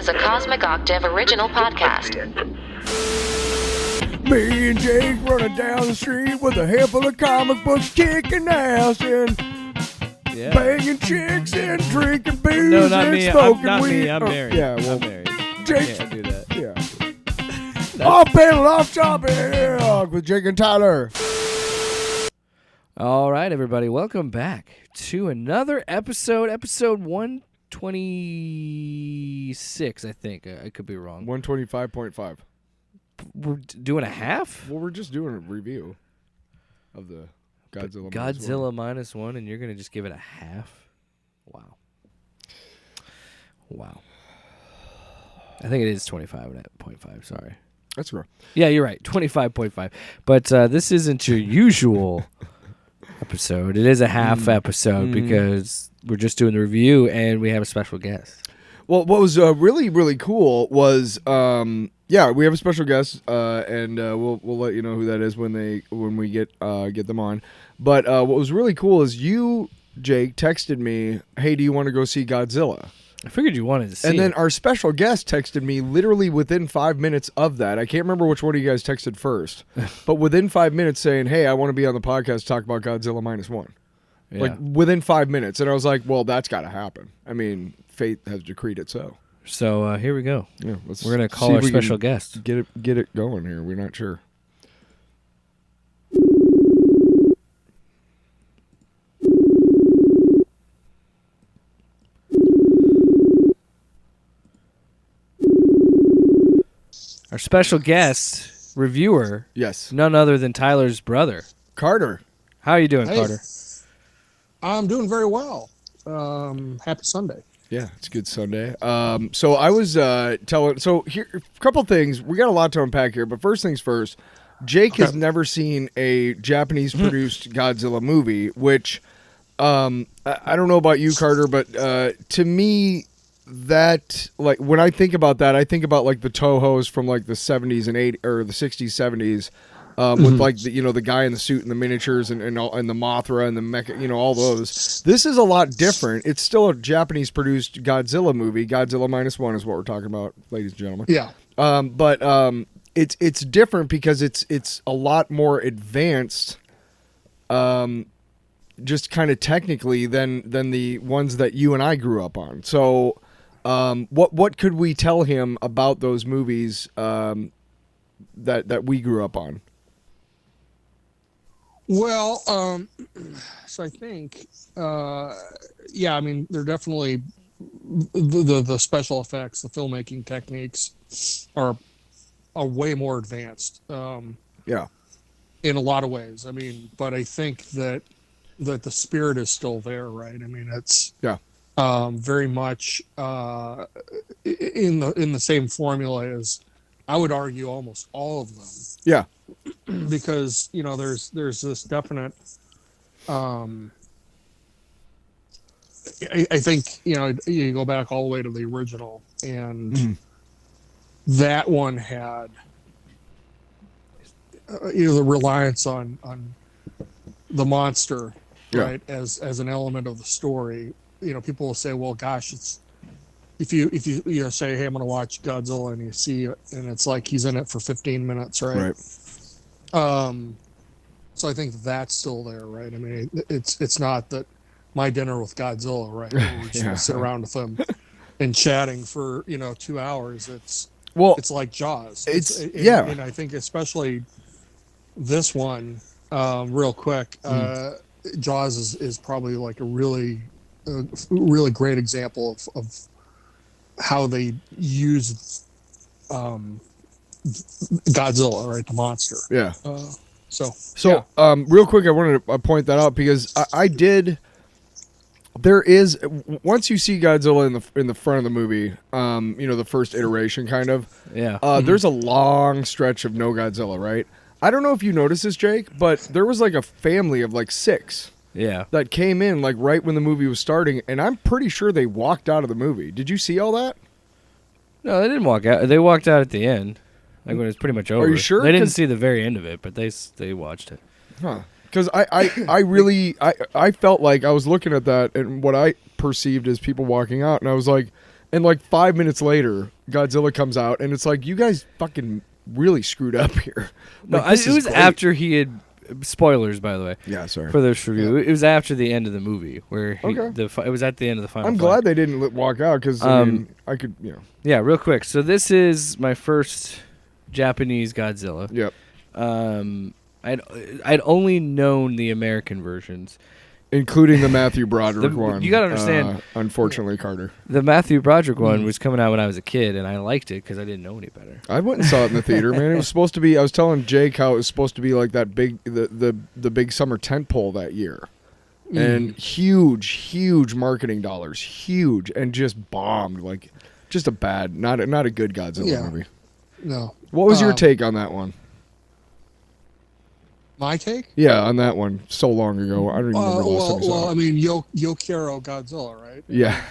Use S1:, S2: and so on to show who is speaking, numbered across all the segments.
S1: is a Cosmic Octave original podcast.
S2: Me and Jake running down the street with a handful of comic books, kicking ass and banging chicks and drinking booze
S3: No, not
S2: and
S3: me.
S2: smoking
S3: Not
S2: weed.
S3: me. I'm married.
S2: Yeah, well,
S3: I'm married.
S2: Jake.
S3: Can't do that.
S2: Yeah. Off panel, off topic with Jake and Tyler.
S3: All right, everybody. Welcome back to another episode 126, I think. I could be wrong.
S2: 125.5.
S3: We're doing a half?
S2: Well, we're just doing a review of the Godzilla
S3: Minus One, and you're going to just give it a half? Wow. I think it is 25.5, sorry.
S2: That's right.
S3: Yeah, you're right, 25.5. But this isn't your usual episode. It is a half episode because we're just doing the review, and we have a special guest.
S2: Well, what was really, really cool was, we have a special guest, and we'll let you know who that is when we get them on. But what was really cool is you, Jake, texted me, "Hey, do you want to go see Godzilla?"
S3: I figured you wanted to see
S2: And then
S3: it.
S2: our special guest texted me literally within 5 minutes of that. I can't remember which one of you guys texted first, but within 5 minutes saying, "Hey, I want to be on the podcast to talk about Godzilla Minus One."
S3: Yeah.
S2: Like within 5 minutes, and I was like, "Well, that's got to happen. I mean, fate has decreed it so."
S3: So here we go.
S2: Yeah,
S3: we're going to call our special guest.
S2: Get it going here. We're not sure.
S3: Our special guest, reviewer,
S2: Yes,
S3: none other than Tyler's brother.
S2: Carter.
S3: How are you doing,
S4: Hey.
S3: Carter?
S4: I'm doing very well. Happy Sunday.
S2: Yeah, it's a good Sunday. So I was telling. So here, a couple things. We got a lot to unpack here, but first things first. Jake has never seen a Japanese-produced Godzilla movie, which I don't know about you, Carter, but to me, that like when I think about that, I think about like the Tohos from like the 70s and 80s or the 60s, 70s. With like the guy in the suit and the miniatures and the Mothra and the mecha, all those. This is a lot different. It's still a Japanese produced Godzilla movie. Godzilla Minus One is what we're talking about, ladies and gentlemen.
S4: Yeah.
S2: But it's different because it's a lot more advanced, just kind of technically than the ones that you and I grew up on. So, what could we tell him about those movies that we grew up on?
S4: Well, so I think, I mean, they're definitely the special effects, the filmmaking techniques are way more advanced. In a lot of ways. I mean, but I think that the spirit is still there, right? I mean, it's very much in the same formula as I would argue almost all of them.
S2: Yeah.
S4: Because there's this definite I think you go back all the way to the original, and that one had the reliance on the monster, right, as an element of the story. People will say, well, gosh, it's if you say, hey, I'm going to watch Godzilla, and you see it, and it's like he's in it for 15 minutes, right? So I think that's still there, right? I mean, it's not that my dinner with Godzilla, right? We're just gonna sit around with him and chatting for 2 hours. It's like Jaws. And I think especially this one, real quick, Jaws is probably like a really great example of how they use Godzilla, right, the monster.
S2: Yeah.
S4: So
S2: real quick, I wanted to point that out because I did. There is, once you see Godzilla in the front of the movie, the first iteration kind of.
S3: Yeah.
S2: There's a long stretch of no Godzilla, right? I don't know if you noticed this, Jake, but there was like a family of like 6.
S3: Yeah.
S2: That came in like right when the movie was starting, and I'm pretty sure they walked out of the movie. Did you see all that?
S3: No, they didn't walk out. They walked out at the end, like when it was pretty much over.
S2: Are you sure?
S3: They didn't see the very end of it, but they watched it.
S2: Huh. Because I really felt like I was looking at that and what I perceived as people walking out, and I was like, And like 5 minutes later, Godzilla comes out, and it's like, you guys fucking really screwed up here.
S3: No,
S2: Like, this
S3: it
S2: is
S3: was
S2: great.
S3: after he had. Spoilers, by the way.
S2: Yeah, sorry.
S3: For this review, it was after the end of the movie where
S2: Okay.
S3: it was at the end of the final.
S2: I'm
S3: fight.
S2: glad they didn't walk out because I mean, I could,
S3: Yeah, real quick. So this is my first Japanese Godzilla.
S2: Yep.
S3: I'd only known the American versions.
S2: Including the Matthew Broderick one.
S3: You gotta understand.
S2: Unfortunately, Carter.
S3: The Matthew Broderick one was coming out when I was a kid, and I liked it because I didn't know any better.
S2: I went and saw it in the theater, man. It was supposed to be. I was telling Jake how it was supposed to be like that big, the big summer tent pole that year, and huge marketing dollars, huge, and just bombed. Like, just a bad, not a good Godzilla movie.
S4: No.
S2: What was your take on that one?
S4: My take?
S2: Yeah, on that one, so long ago. I don't even remember the last time I saw
S4: I
S2: it.
S4: mean, Yokiro Godzilla, right?
S2: Yeah.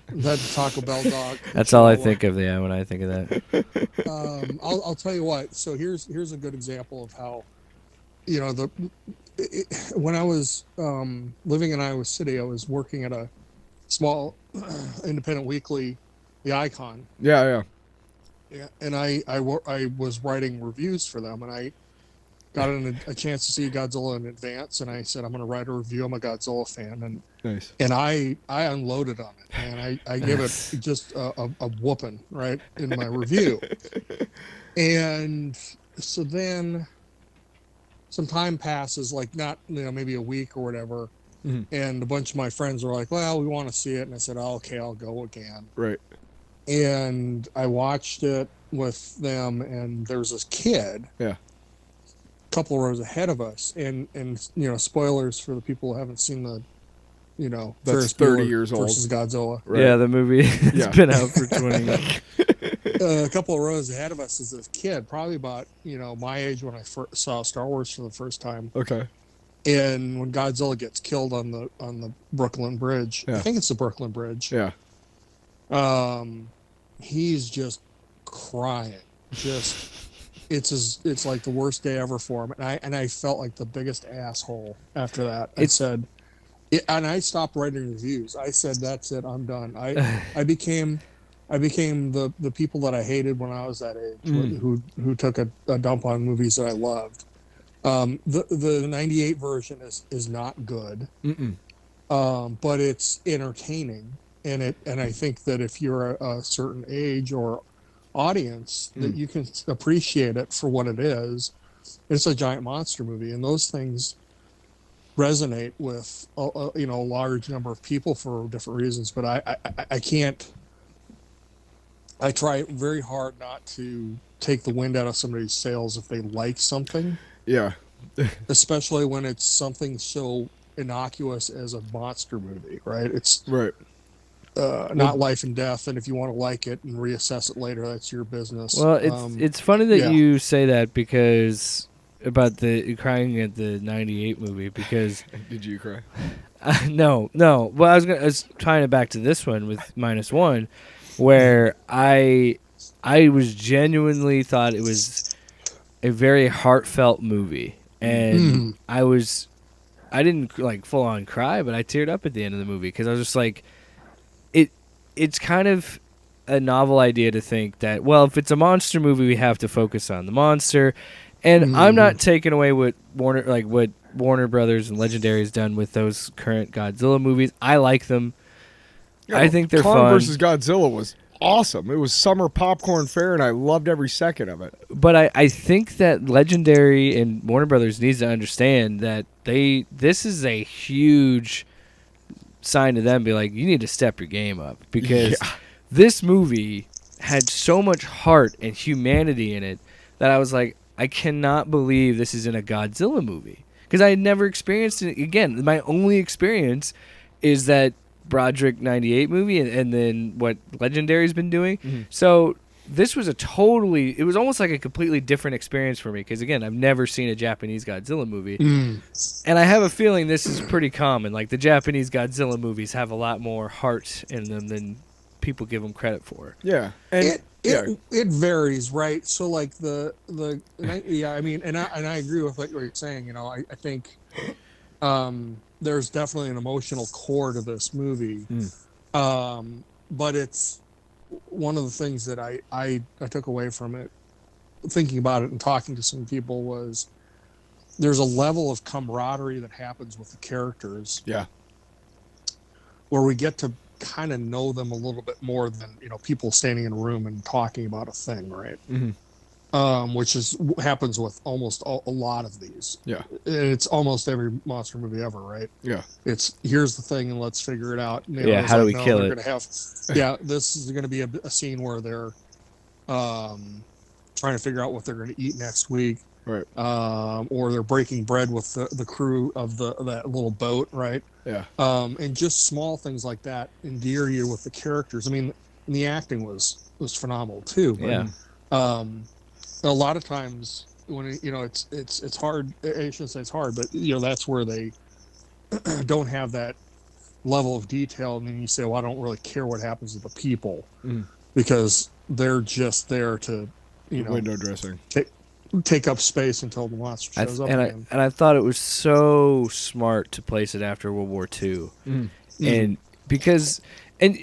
S4: That Taco Bell dog.
S3: That's all I think of. Yeah, when I think of that.
S4: I'll tell you what. So here's a good example of how, when I was living in Iowa City, I was working at a small independent weekly, The Icon.
S2: Yeah.
S4: Yeah, and I was writing reviews for them, and I got a chance to see Godzilla in advance, and I said, I'm going to write a review. I'm a Godzilla fan, and
S2: Nice.
S4: and I unloaded on it, and I gave it just a whooping right in my review. And so then some time passes, like not maybe a week or whatever, and a bunch of my friends are like, well, we want to see it, and I said, oh, okay, I'll go again.
S2: Right.
S4: And I watched it with them, and there was this kid.
S2: Yeah.
S4: Couple rows ahead of us, and spoilers for the people who haven't seen the
S2: That's
S4: Ferris
S2: 30
S4: Bueller
S2: years old.
S4: versus Godzilla.
S2: Right.
S3: Yeah, the movie has been out for 20 years.
S4: A couple of rows ahead of us is this kid, probably about my age when I first saw Star Wars for the first time.
S2: Okay.
S4: And when Godzilla gets killed on the Brooklyn Bridge, I think it's the Brooklyn Bridge.
S2: Yeah.
S4: He's just crying. It's like the worst day ever for him, and I felt like the biggest asshole after that. And I stopped writing reviews. I said, "That's it, I'm done." I became the people that I hated when I was that age, who took a dump on movies that I loved. The '98 version is not good, but it's entertaining, and I think that if you're a certain age or audience, that you can appreciate it for what it is. It's a giant monster movie, and those things resonate with a large number of people for different reasons. But I can't. I try very hard not to take the wind out of somebody's sails if they like something.
S2: Yeah.
S4: Especially when it's something so innocuous as a monster movie, right? It's
S2: Right.
S4: Not life and death, and if you want to like it and reassess it later, that's your business.
S3: Well, it's funny that you say that because about the crying at the '98 movie because
S2: Did you cry?
S3: no. Well, I was tying it back to this one with Minus One, where I was genuinely thought it was a very heartfelt movie, and I didn't like full on cry, but I teared up at the end of the movie because I was just like. It's kind of a novel idea to think that, well, if it's a monster movie, we have to focus on the monster. And I'm not taking away what Warner Brothers and Legendary has done with those current Godzilla movies. I like them.
S2: Yeah,
S3: I think they're
S2: Kong
S3: fun.
S2: versus Godzilla was awesome. It was summer popcorn fare, and I loved every second of it.
S3: But I think that Legendary and Warner Brothers needs to understand that this is a huge sign to them, be like, you need to step your game up because this movie had so much heart and humanity in it that I was like, I cannot believe this is in a Godzilla movie because I had never experienced it. Again, my only experience is that Broderick '98 movie and then what Legendary's been doing. So this was it was almost like a completely different experience for me because, again, I've never seen a Japanese Godzilla movie. And I have a feeling this is pretty common. Like, the Japanese Godzilla movies have a lot more heart in them than people give them credit for.
S2: Yeah. And
S4: it varies, right? So, like, I mean, and I agree with what you're saying. I think there's definitely an emotional core to this movie. But it's one of the things that I took away from it, thinking about it and talking to some people, was there's a level of camaraderie that happens with the characters.
S2: Yeah.
S4: Where we get to kind of know them a little bit more than, people standing in a room and talking about a thing, right?
S2: Mm-hmm.
S4: Which happens with almost a lot of these.
S2: Yeah.
S4: It's almost every monster movie ever, right?
S2: Yeah.
S4: It's here's the thing and let's figure it out.
S3: How do we kill it?
S4: This is going to be a scene where they're trying to figure out what they're going to eat next week.
S2: Right.
S4: Or they're breaking bread with the crew of that little boat, right?
S2: Yeah.
S4: And just small things like that endear you with the characters. I mean, the acting was phenomenal too. But,
S3: Yeah.
S4: A lot of times when it's hard. I shouldn't say it's hard, but that's where they don't have that level of detail, and then you say, "Well, I don't really care what happens to the people because they're just there to,
S2: window dressing,
S4: take up space until the monster shows up again."
S3: And I thought it was so smart to place it after World War II, and because. And,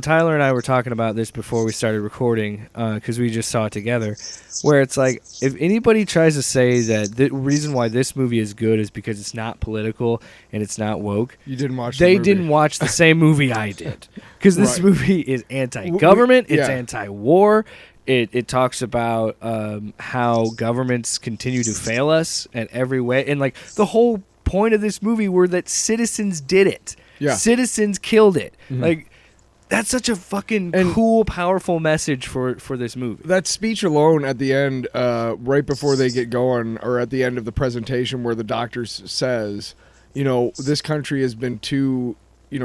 S3: Tyler and I were talking about this before we started recording because we just saw it together, where it's like, if anybody tries to say that the reason why this movie is good is because it's not political and it's not woke,
S2: you didn't watch
S3: they didn't watch the same movie I did. Because this movie is anti-government, it's anti-war. It talks about how governments continue to fail us in every way. And, like, the whole point of this movie were that citizens did it.
S2: Yeah.
S3: Citizens killed it. Like, that's such a fucking cool, powerful message for this movie.
S2: That speech alone at the end, right before they get going, or at the end of the presentation where the doctor says, this country has been too,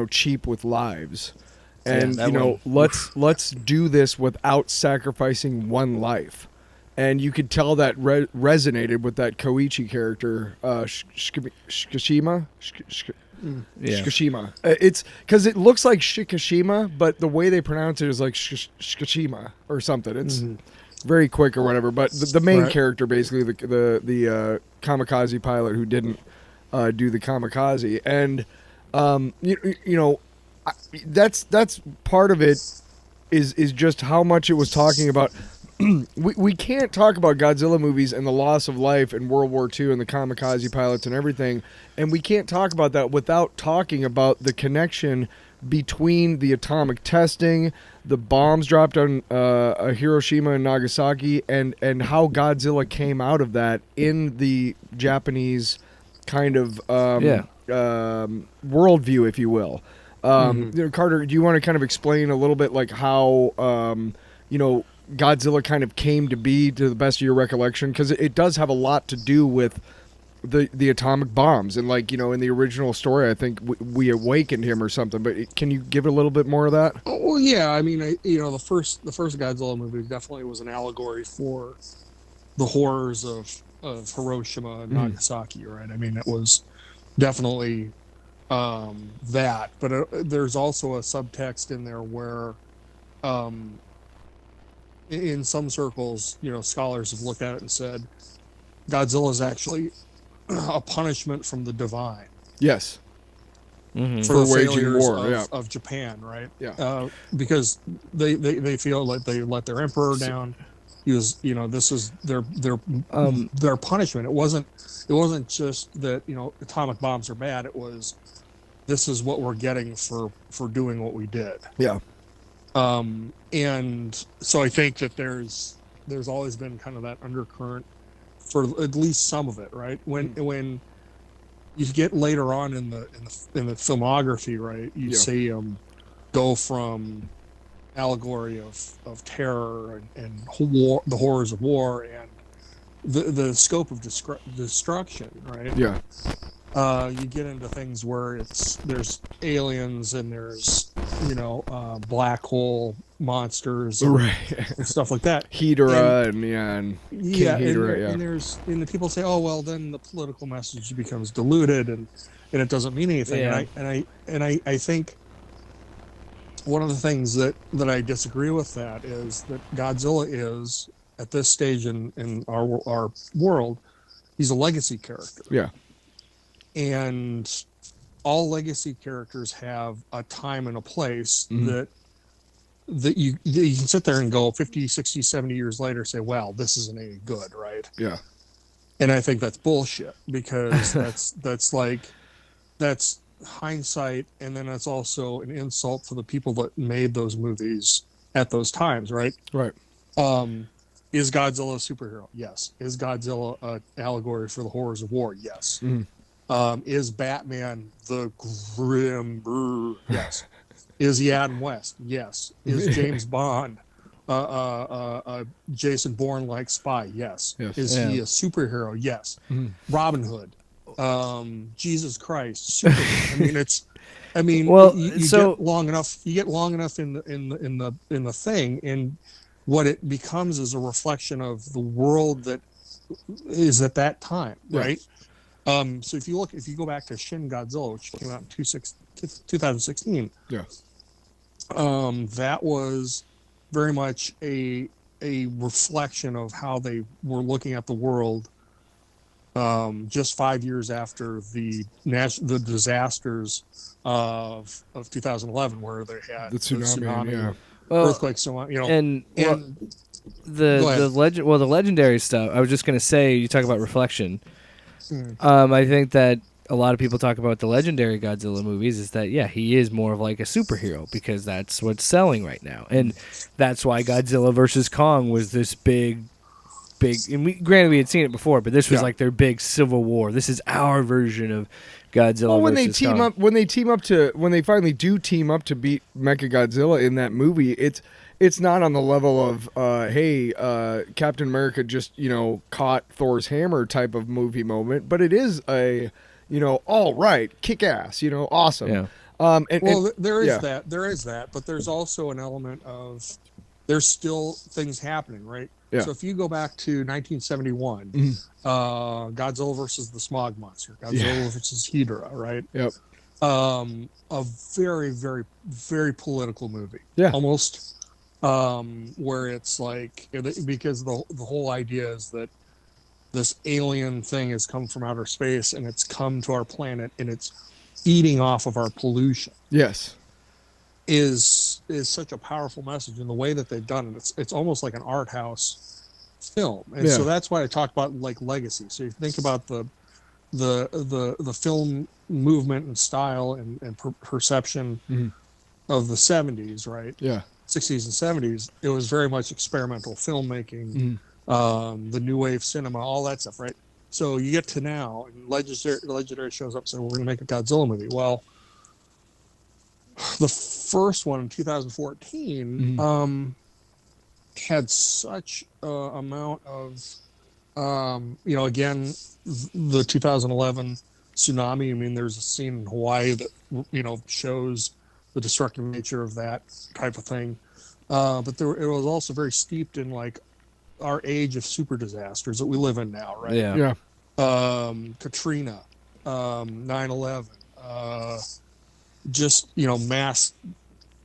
S2: cheap with lives. And, let's do this without sacrificing one life. And you could tell that resonated with that Koichi character, Shikishima. Shikishima. It's because it looks like Shikishima, but the way they pronounce it is like Shikishima or something. It's very quick or whatever. But the main character, basically, the kamikaze pilot who didn't do the kamikaze, and that's part of it. Is just how much it was talking about. We can't talk about Godzilla movies and the loss of life in World War II and the kamikaze pilots and everything, and we can't talk about that without talking about the connection between the atomic testing, the bombs dropped on Hiroshima and Nagasaki, and how Godzilla came out of that in the Japanese kind of worldview, if you will. Carter, do you want to kind of explain a little bit like how Godzilla kind of came to be, to the best of your recollection? Because it does have a lot to do with the atomic bombs, and like in the original story, I think we awakened him or something. But can you give it a little bit more of that?
S4: Oh well, yeah. I mean, the first Godzilla movie definitely was an allegory for the horrors of Hiroshima and Nagasaki, right? I mean, it was definitely that, but there's also a subtext in there where in some circles, scholars have looked at it and said Godzilla is actually a punishment from the divine.
S2: Yes.
S4: For
S2: the waging war
S4: of Japan, right?
S2: Yeah.
S4: Because they feel like they let their emperor down. He was, this is their punishment. It wasn't just that atomic bombs are bad. It was, this is what we're getting for doing what we did.
S2: Yeah.
S4: And so I think that there's always been kind of that undercurrent for at least some of it, right? When you get later on in the filmography, right, you see go from allegory of terror and war, the horrors of war, and the scope of destruction, right?
S2: Yeah.
S4: You get into things where there's aliens and there's black hole monsters and stuff like that.
S2: Hedorah and King Hedorah,
S4: and the people say, oh well, then the political message becomes diluted and it doesn't mean anything.
S3: Yeah.
S4: And I think one of the things that I disagree with that is that Godzilla is at this stage in our world, he's a legacy character.
S2: Yeah.
S4: And all legacy characters have a time and a place that that you can sit there and go 50, 60, 70 years later, say, well, this isn't any good, right?
S2: Yeah.
S4: And I think that's bullshit, because that's hindsight, and then that's also an insult to the people that made those movies at those times, right?
S2: Right.
S4: Is Godzilla a superhero? Yes. Is Godzilla an allegory for the horrors of war? Yes. Is Batman the grim? Yes. Is he Adam West? Yes. Is James Bond Jason Bourne-like spy? Yes. Is he a superhero? Yes. Robin Hood, Jesus Christ, Superman.
S3: Well,
S4: you
S3: so-
S4: get long enough. You get long enough in the thing, and what it becomes is a reflection of the world that is at that time, right? So if you go back to Shin Godzilla, which came out in 2016, that was very much a reflection of how they were looking at the world just 5 years after the disasters of 2011, where they had
S2: The tsunami,
S4: earthquakes, so on,
S3: and
S4: Go ahead.
S3: the legendary stuff. I was just gonna say, you talk about reflection. I think that a lot of people talk about the legendary Godzilla movies is that he is more of like a superhero, because that's what's selling right now, and that's why Godzilla versus Kong was this big. And granted, we had seen it before, but this was like their big civil war. This is our version of Godzilla.
S2: Well, when
S3: versus Kong.
S2: when they finally do team up to beat Mechagodzilla in that movie, it's not on the level of hey, Captain America just caught Thor's hammer type of movie moment, but it is a all right, kick ass, awesome.
S3: Yeah.
S4: There is that, but there's also an element of there's still things happening, right?
S2: Yeah.
S4: So if you go back to 1971, Godzilla versus the Smog Monster, Godzilla versus Hedorah, right?
S2: Yep.
S4: A very, very, very political movie.
S2: Yeah.
S4: Almost, where it's like, because the whole idea is that this alien thing has come from outer space, and it's come to our planet, and it's eating off of our pollution.
S2: Yes.
S4: Is such a powerful message, in the way that they've done it. It's almost like an art house film, and so that's why I talked about like legacy. So you think about the film movement and style and perception of the 70s, right?
S2: Yeah.
S4: 60s and 70s. It was very much experimental filmmaking, the new wave cinema, all that stuff, right? So you get to now, and Legendary shows up, so we're going to make a Godzilla movie. Well, the first one in 2014 had such amount of again, the 2011 tsunami. I mean, there's a scene in Hawaii that shows the destructive nature of that type of thing, but it was also very steeped in like our age of super disasters that we live in now, right?
S3: Yeah.
S4: Katrina, 9/11, just mass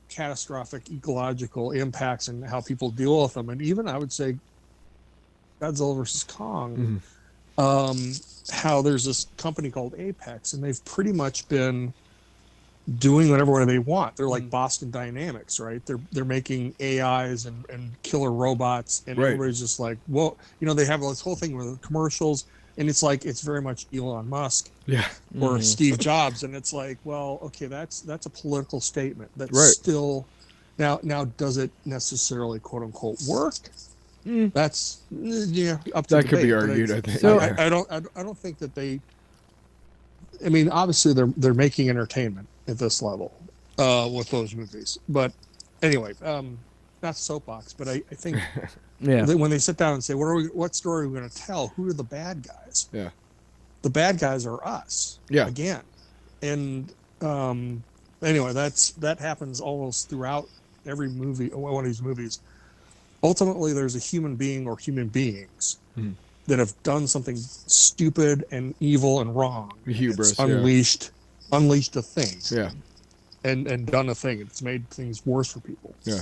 S4: catastrophic ecological impacts and how people deal with them. And even I would say Godzilla versus Kong, how there's this company called Apex, and they've pretty much been doing whatever they want. They're like Boston Dynamics, right? They're making AIs and killer robots, and everybody's just like, well, they have this whole thing with the commercials, and it's like, it's very much Elon Musk or Steve Jobs, and it's like, well, okay, that's a political statement. That's still now does it necessarily quote unquote work? That's up to
S2: that
S4: debate,
S2: could be argued. I think.
S4: So I don't think that they. I mean, obviously they're making entertainment at this level with those movies, but anyway, not soapbox, but I think when they sit down and say, what story are we going to tell? Who are the bad guys?
S2: Yeah,
S4: the bad guys are us.
S2: Yeah,
S4: again, and anyway, that happens almost throughout every movie. One of these movies. Ultimately, there's a human being or human beings that have done something stupid and evil and wrong.
S2: Hubris,
S4: unleashed a thing.
S2: Yeah.
S4: And done a thing. It's made things worse for people.
S2: Yeah.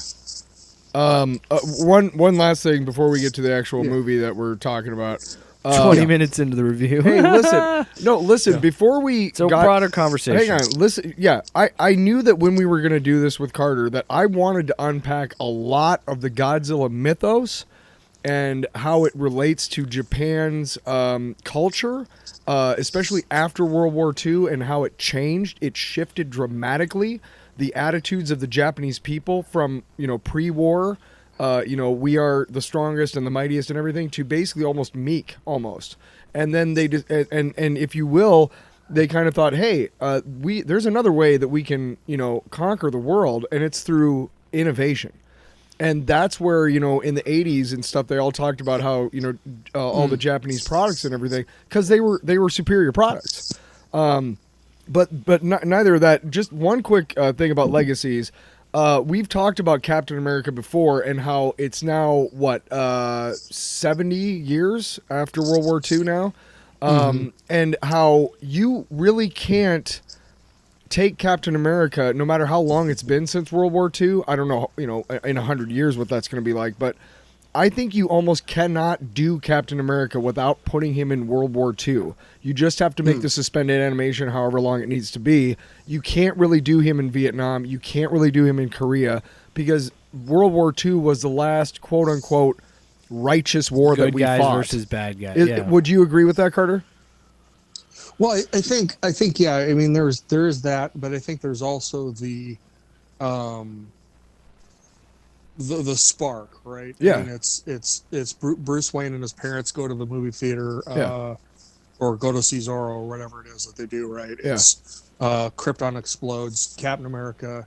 S2: One last thing before we get to the actual movie that we're talking about.
S3: 20 minutes into the review.
S2: Hey, listen. Before we
S3: So broader conversation.
S2: Hang on, listen. Yeah, I knew that when we were going to do this with Carter, that I wanted to unpack a lot of the Godzilla mythos and how it relates to Japan's culture, especially after World War II, and how it changed. It shifted dramatically the attitudes of the Japanese people from pre-war. We are the strongest and the mightiest and everything, to basically almost meek, and then they just and if you will, they kind of thought, hey, there's another way that we can conquer the world, and it's through innovation. And that's where, in the 80s and stuff, they all talked about how, all the Japanese products and everything, because they were superior products. But neither of that. Just one quick thing about legacies. We've talked about Captain America before, and how it's now, 70 years after World War II now? And how you really can't take Captain America, no matter how long it's been since World War II. I don't know, in 100 years what that's going to be like, but I think you almost cannot do Captain America without putting him in World War II. You just have to make the suspended animation however long it needs to be. You can't really do him in Vietnam. You can't really do him in Korea, because World War II was the last quote-unquote righteous war
S3: Good
S2: that we
S3: guys
S2: fought.
S3: versus bad guys.
S2: Would you agree with that, Carter?
S4: Well, I think yeah. I mean, there is that, but I think there's also the spark, right?
S2: Yeah.
S4: I mean, it's Bruce Wayne and his parents go to the movie theater, or go to see Zorro or whatever it is that they do, right?
S2: Yeah.
S4: It's Krypton explodes. Captain America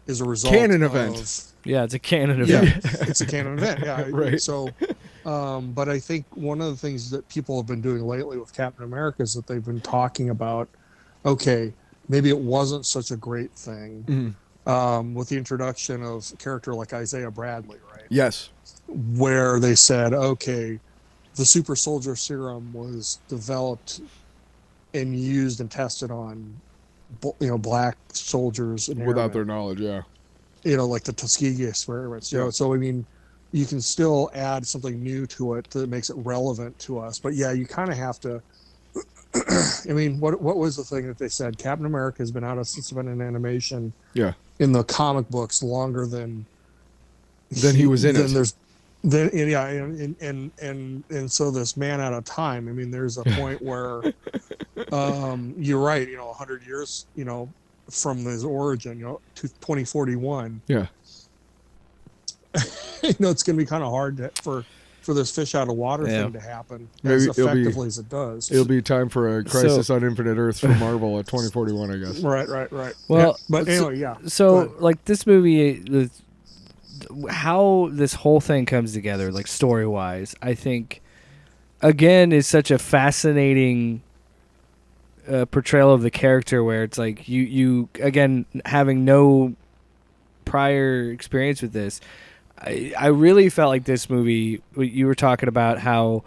S4: is a result
S2: Canon
S4: of,
S2: event.
S3: Yeah, it's a canon event.
S4: Yeah, it's a canon event. Yeah,
S2: Right.
S4: So, but I think one of the things that people have been doing lately with Captain America is that they've been talking about, okay, maybe it wasn't such a great thing with the introduction of a character like Isaiah Bradley, right?
S2: Yes.
S4: Where they said, okay, the super soldier serum was developed and used and tested on, black soldiers and
S2: Without their
S4: airmen.
S2: knowledge, yeah.
S4: Like the Tuskegee experiments. So I mean, you can still add something new to it that makes it relevant to us. But yeah, you kind of have to. I mean, what was the thing that they said? Captain America has been out of suspended animation.
S2: Yeah.
S4: In the comic books longer than
S2: he was in it.
S4: And so this man out of time. I mean, there's a point where you're right. 100 years. From his origin. To 2041.
S2: Yeah.
S4: It's going to be kind of hard for this fish out of water thing to happen as effectively as it does.
S2: It'll be time for a Crisis on Infinite Earths from Marvel at 2041, I guess.
S4: Right.
S3: Well,
S4: but anyway, yeah.
S3: So, like, this movie, how this whole thing comes together, like, story-wise, I think, again, is such a fascinating portrayal of the character, where it's like you again, having no prior experience with this, I really felt like this movie, you were talking about how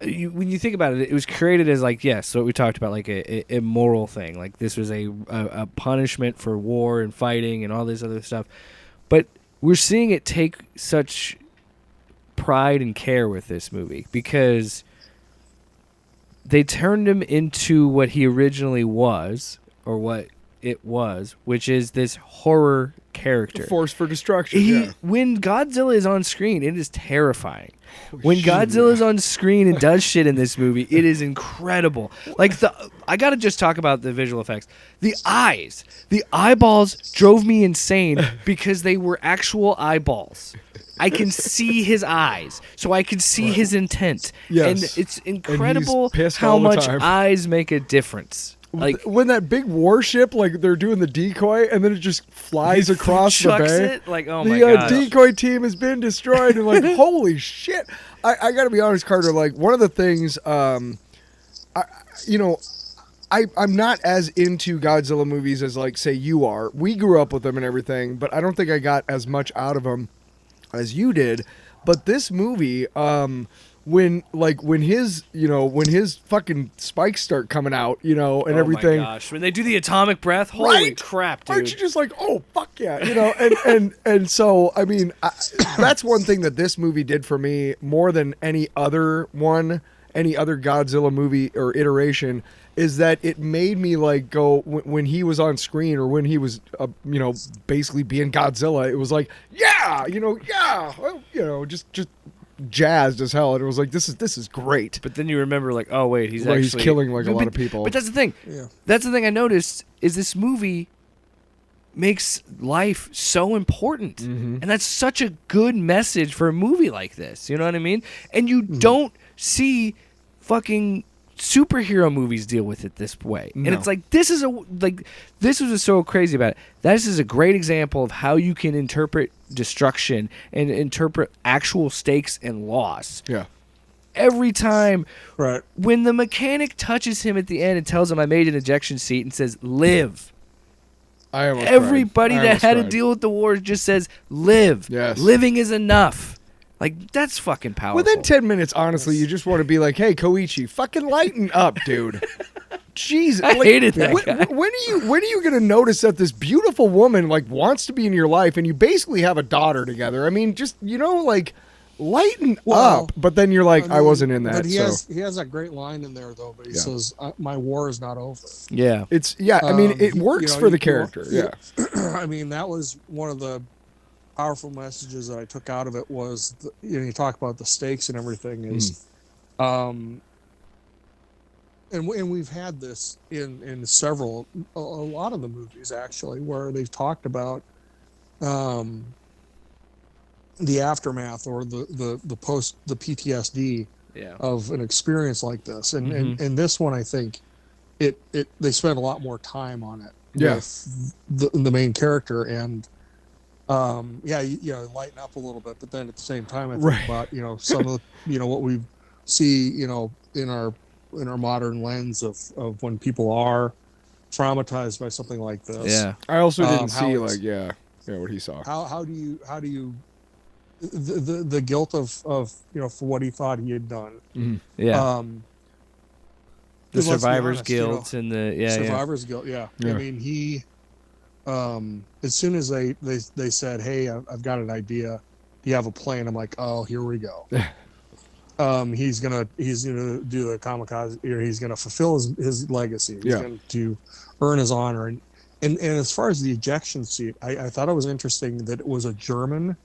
S3: when you think about it, it was created as, like, yes, what we talked about, like a moral thing, like this was a punishment for war and fighting and all this other stuff, but we're seeing it take such pride and care with this movie, because they turned him into what he originally was, or what it was, which is this horror character.
S2: A force for destruction.
S3: When Godzilla is on screen, it is terrifying. When Godzilla is on screen and does shit in this movie, it is incredible. Like, I gotta just talk about the visual effects. The eyes, the eyeballs drove me insane because they were actual eyeballs. I can see his eyes, so I can see his intent.
S2: Yes.
S3: And it's incredible
S2: pissed
S3: how
S2: all the
S3: much
S2: time.
S3: eyes make a difference. Like,
S2: when that big warship, like, they're doing the decoy, and then it just flies across the
S3: chucks
S2: bay.
S3: it, like, oh my
S2: the
S3: gosh.
S2: decoy team has been destroyed, and like, holy shit! I got to be honest, Carter. Like, one of the things, I'm not as into Godzilla movies as, like, say, you are. We grew up with them and everything, but I don't think I got as much out of them as you did. But this movie, when his fucking spikes start coming out, and everything.
S3: Oh my gosh! When they do the atomic breath, holy crap, dude!
S2: Aren't you just like, oh fuck yeah, and so I mean, that's one thing that this movie did for me more than any other one. any other Godzilla movie or iteration is that it made me like go when he was on screen or when he was basically being Godzilla. It was like just jazzed as hell, and it was like this is great.
S3: But then you remember like, oh wait, he's
S2: killing like a lot of people.
S3: But that's the thing.
S4: Yeah.
S3: That's the thing I noticed is this movie makes life so important.
S2: Mm-hmm.
S3: And that's such a good message for a movie like this. You know what I mean? And you don't see fucking superhero movies deal with it this way.
S2: No.
S3: And it's like this was what's so crazy about it. This is a great example of how you can interpret destruction and interpret actual stakes and loss.
S2: Yeah.
S3: Every time
S4: Right.
S3: when the mechanic touches him at the end and tells him I made an ejection seat and says live. Everybody that had to deal with the war just says live.
S2: Yes.
S3: Living is enough. Like that's fucking powerful.
S2: Within 10 minutes, honestly, you just want to be like, "Hey, Koichi, fucking lighten up, dude." Jeez,
S3: I hated that guy.
S2: When are you going to notice that this beautiful woman like wants to be in your life and you basically have a daughter together? I mean, just lighten up. But then you're like, I wasn't in that.
S4: But he has that great line in there though. But he says, "My war is not over."
S3: Yeah.
S2: I mean, it works for the character. Yeah.
S4: I mean, that was one of the powerful messages that I took out of it was, you talk about the stakes and everything is, and we've had this in a lot of the movies actually, where they've talked about, the aftermath or the post, the PTSD of an experience like this. And this one, I think they spent a lot more time on it with the main character and, lighten up a little bit, but then at the same time, I think about, some of the, what we see, in our modern lens of when people are traumatized by something like this.
S2: Yeah. I also didn't see what he saw.
S4: How do you the guilt of for what he thought he had done.
S2: Mm-hmm.
S3: Yeah. The survivor's
S4: honest,
S3: guilt and the
S4: survivor's guilt. Yeah. I mean, he as soon as they said, "Hey, I've got an idea. Do you have a plan?" I'm like, "Oh, here we go." He's gonna do the kamikaze, or he's gonna fulfill his legacy. He's going to earn his honor. And as far as the ejection seat, I thought it was interesting that it was a German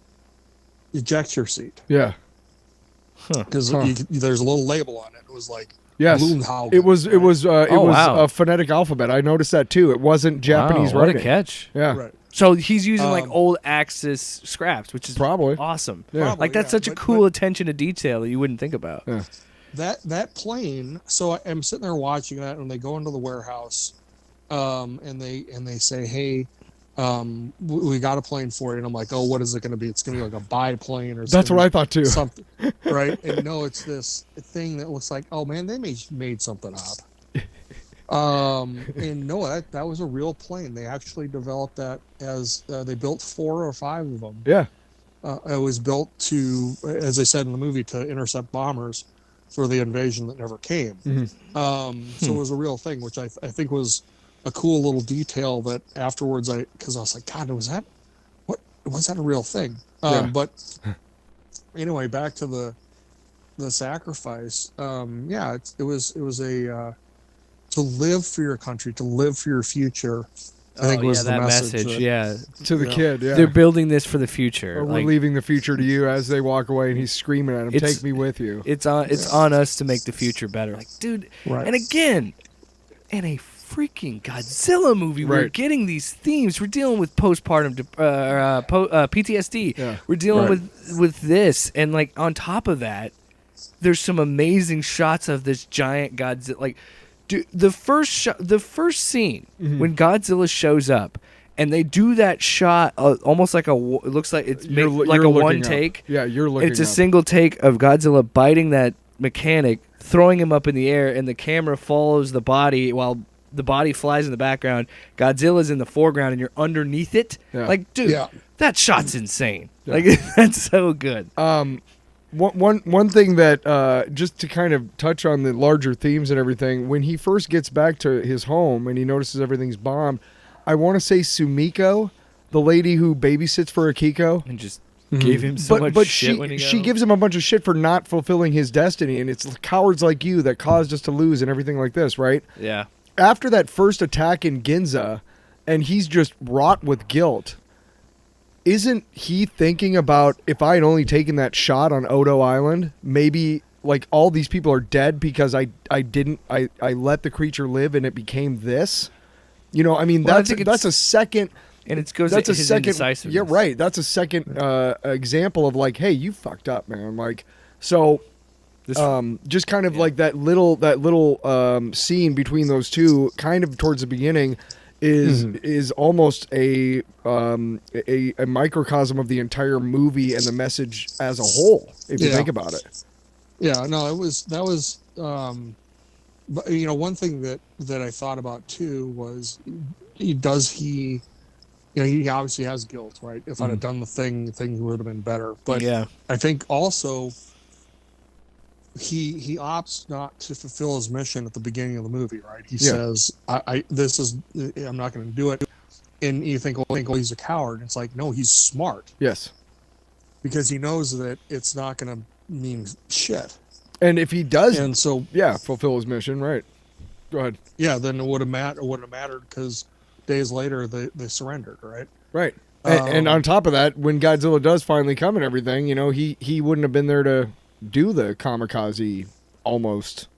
S4: ejector seat.
S2: Yeah.
S4: Because there's a little label on it. It was like,
S2: yes,
S4: Blumhaugen,
S2: it was
S3: wow.
S2: a phonetic alphabet. I noticed that too. It wasn't Japanese
S3: what
S2: writing.
S3: a catch.
S2: Yeah.
S4: Right.
S3: So he's using like old Axis scraps, which is
S2: probably
S3: awesome.
S2: Yeah.
S4: Probably,
S3: like that's such a cool attention to detail that you wouldn't think about.
S2: Yeah.
S4: That plane. So I'm sitting there watching that, and they go into the warehouse, and they say, "Hey, we got a plane for you." And I'm like, "Oh, what is it going to be? It's going to be like a biplane or something."
S2: That's what I thought too.
S4: Something, right? And no, it's this thing that looks like, oh man, they made something up. And no, that was a real plane. They actually developed that as they built 4 or 5 of them.
S2: Yeah.
S4: It was built to, as they said in the movie, to intercept bombers for the invasion that never came.
S2: Mm-hmm.
S4: So it was a real thing, which I think was a cool little detail that afterwards because I was like, God, was that a real thing? But anyway, back to the sacrifice. It was a to live for your country, to live for your future. I think was the message.
S2: To the kid. Yeah.
S3: They're building this for the future.
S2: Or we're leaving the future to you as they walk away, and he's screaming at him, "Take me with you."
S3: It's on us to make the future better. Like, dude.
S4: Right.
S3: And again, in a freaking Godzilla movie, we're getting these themes. We're dealing with postpartum PTSD.
S2: Yeah.
S3: We're dealing with this, and like on top of that, there's some amazing shots of this giant Godzilla. Like, dude, the first scene when Godzilla shows up, and they do that shot almost like it looks like it's like a one take.
S2: Yeah, you're looking.
S3: It's a single take of Godzilla biting that mechanic, throwing him up in the air, and the camera follows the body while the body flies in the background. Godzilla's in the foreground, and you're underneath it.
S2: Yeah.
S3: Like, dude, that shot's insane.
S2: Yeah.
S3: Like, that's so good.
S2: One thing that just to kind of touch on the larger themes and everything, when he first gets back to his home and he notices everything's bombed, I want to say Sumiko, the lady who babysits for Akiko,
S3: And just gave him so much
S2: but
S3: shit when he got
S2: she
S3: home.
S2: gives him a bunch of shit for not fulfilling his destiny, and it's cowards like you that caused us to lose and everything like this, right?
S3: Yeah.
S2: After that first attack in Ginza, and he's just wrought with guilt, isn't he thinking about, if I had only taken that shot on Odo Island, maybe like all these people are dead because I let the creature live and it became this? You know, I mean,
S3: Well, I
S2: that's
S3: think it's-
S2: a second.
S3: And it goes
S2: That's
S3: to
S2: a
S3: his
S2: second.
S3: indecisiveness.
S2: Yeah, right. That's a second example of like, hey, you fucked up, man. Like, so,
S3: This-
S2: just kind of like that little scene between those two, kind of towards the beginning, is almost a microcosm of the entire movie and the message as a whole, if you think about it.
S4: Yeah, no, that was but you know, one thing that I thought about too was, he obviously has guilt, right? If I'd have done the thing, things would have been better. But
S3: Yeah.
S4: I think also he opts not to fulfill his mission at the beginning of the movie, right? He says, I'm not going to do it. And you think, well, he's a coward. It's like, no, he's smart.
S2: Yes.
S4: Because he knows that it's not going to mean shit.
S2: And if he does,
S4: And so,
S2: fulfill his mission, right? Go ahead.
S4: yeah, then it wouldn't have mattered because days later they surrendered, right?
S2: Right. And on top of that, when Godzilla does finally come and everything, you know, he wouldn't have been there to do the kamikaze almost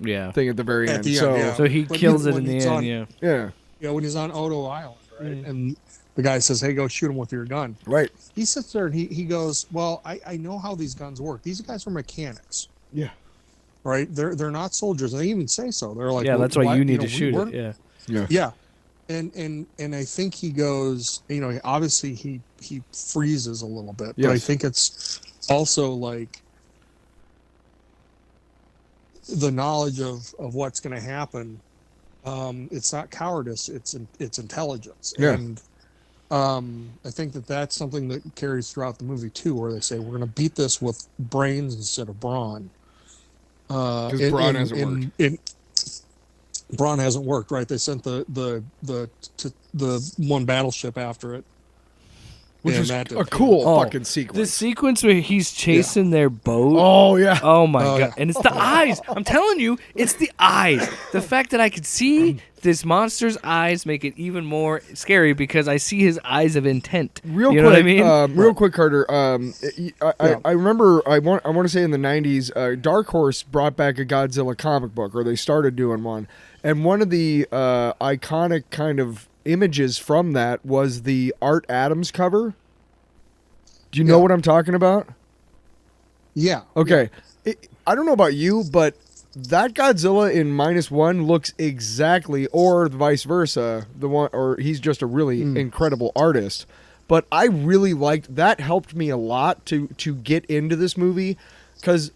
S3: Yeah.
S2: thing at the very
S4: At
S2: end.
S4: the
S2: So,
S4: end, yeah.
S3: So he
S4: But
S3: kills it
S4: when
S3: in the
S4: he's
S3: end,
S4: on-
S3: yeah.
S2: yeah.
S4: Yeah, when he's on Odo Island, right? And the guy says, hey, go shoot him with your gun.
S2: Right.
S4: He sits there and he goes, well, I know how these guns work. These guys are mechanics,
S2: Yeah.
S4: right? They're not soldiers. And they even say so. They're like,
S3: Yeah,
S4: well,
S3: that's why you need to shoot
S4: weren't-
S3: it. Yeah.
S2: Yeah.
S4: Yeah. And I think he goes, you know, obviously he freezes a little bit, but I
S2: Yes.
S4: think it's also like the knowledge of what's going to happen. It's not cowardice, it's intelligence.
S2: Yeah.
S4: And I think that's something that carries throughout the movie too, where they say we're going to beat this with brains instead of brawn.
S2: Because brawn hasn't worked.
S4: Brawn hasn't worked, right? They sent the one battleship after it,
S2: Which
S4: and
S2: was
S4: that
S2: a cool
S3: Oh,
S2: fucking
S3: The
S2: sequence.
S3: sequence where he's chasing their boat.
S2: Oh, yeah.
S3: Oh my
S4: Oh,
S3: god!
S4: yeah.
S3: And it's the eyes. I'm telling you, it's the eyes. The fact that I could see this monster's eyes make it even more scary because I see his eyes of intent.
S2: Real
S3: you
S2: quick,
S3: know what I mean?
S2: real quick, Carter. I remember. I want to say in the '90s, Dark Horse brought back a Godzilla comic book, or they started doing one. And one of the iconic kind of images from that was the Art Adams cover. Do you know what I'm talking about?
S4: yeah.
S2: Okay. I don't know about you, but that Godzilla in -1 looks exactly, or vice versa, the one, or he's just a really incredible artist. But I really liked that. Helped me a lot to get into this movie, because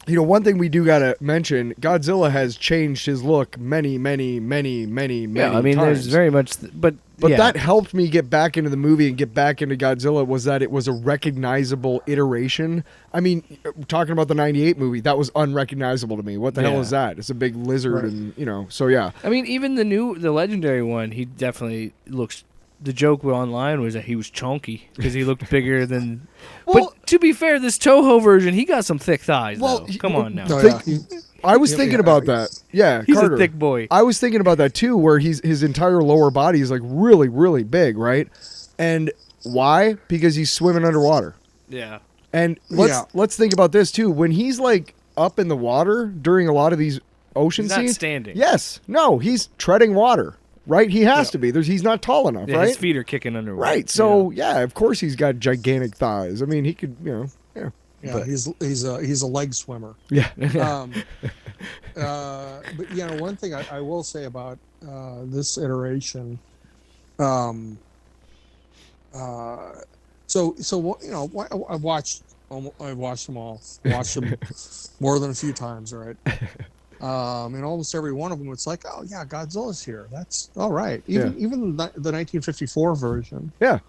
S2: you know, one thing we do gotta mention: Godzilla has changed his look many
S3: Yeah, I mean,
S2: times.
S3: there's very much, but yeah.
S2: That helped me get back into the movie and get back into Godzilla, was that it was a recognizable iteration. I mean, talking about the 98 movie, that was unrecognizable to me. What the hell
S3: Yeah.
S2: is that? It's a big lizard,
S4: Right.
S2: and, you know, so yeah.
S3: I mean, even the legendary one, he definitely looks. The joke online was that he was chunky because he looked bigger than.
S2: Well-
S3: but to be fair, this Toho version, he got some thick thighs.
S2: Well,
S3: Though. Come on now.
S4: No,
S2: Think-
S4: yeah.
S2: I was
S4: Yeah,
S2: thinking
S4: yeah.
S2: about that. Yeah,
S3: He's
S2: Carter.
S3: a thick boy.
S2: I was thinking about that too, where his entire lower body is like really, really big, right? And why? Because he's swimming underwater.
S3: Yeah.
S2: And
S4: Yeah.
S2: let's think about this too. When he's like up in the water during a lot of these ocean
S3: He's not
S2: scenes,
S3: standing.
S2: yes, no, he's treading water, right? He has to be. He's not tall enough,
S3: Yeah,
S2: right?
S3: his feet are kicking underwater.
S2: Right. So yeah, of course he's got gigantic thighs. I mean, he could, you know, yeah.
S4: Yeah,
S2: But-
S4: he's a leg swimmer.
S2: Yeah.
S4: But you know, one thing I will say about this iteration, so you know, I've watched them all, watched them more than a few times, right? And almost every one of them, it's like, oh yeah, Godzilla's here. That's all right. Even the 1954 version,
S2: Yeah.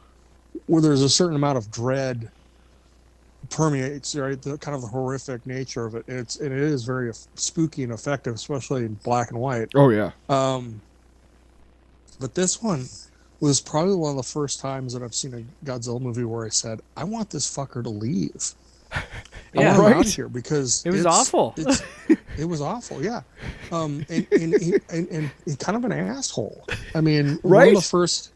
S4: where there's a certain amount of dread permeates, right, the kind of the horrific nature of it. It is very spooky and effective, especially in black and white.
S2: Oh yeah.
S4: But this one, was probably one of the first times that I've seen a Godzilla movie where I said, I want this fucker to leave. I
S3: Yeah,
S4: want him out
S2: right?
S4: of here because
S3: It was awful.
S4: It was awful, yeah. And he's kind of an asshole. I mean, one
S2: Right?
S4: of the first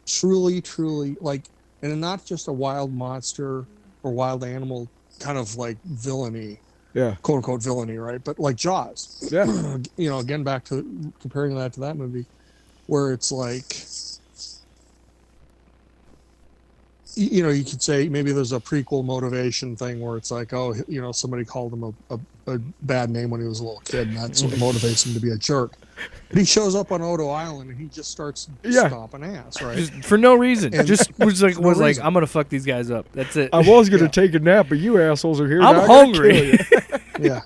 S4: truly, like, and not just a wild monster or wild animal kind of like villainy,
S2: Yeah.
S4: quote unquote villainy, right? But like Jaws,
S2: Yeah.
S4: you know, again, back to comparing that to that movie, where it's like, you know, you could say maybe there's a prequel motivation thing where it's like, oh, you know, somebody called him a bad name when he was a little kid, and that's what motivates him to be a jerk. But he shows up on Odo Island and he just starts stomping ass, right?
S3: Just for no reason.
S4: And-
S3: Just was like,
S4: reason.
S3: I'm gonna fuck these guys up. That's it.
S2: I was going to
S4: Yeah.
S2: take a nap, but you assholes are here.
S3: I'm
S2: now I gotta
S3: hungry.
S2: kill you.
S4: Yeah.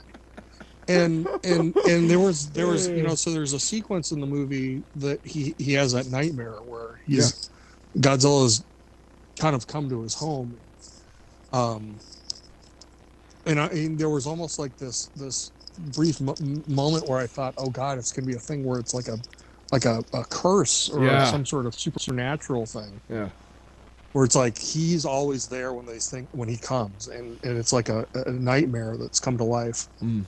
S4: And there was you know, so there's a sequence in the movie that he has that nightmare where Godzilla's kind of come to his home, and there was almost like this brief moment where I thought, oh God, it's gonna be a thing where it's like a curse or some sort of supernatural thing.
S2: Yeah.
S4: Where it's like he's always there when he comes, and it's like a nightmare that's come to life. And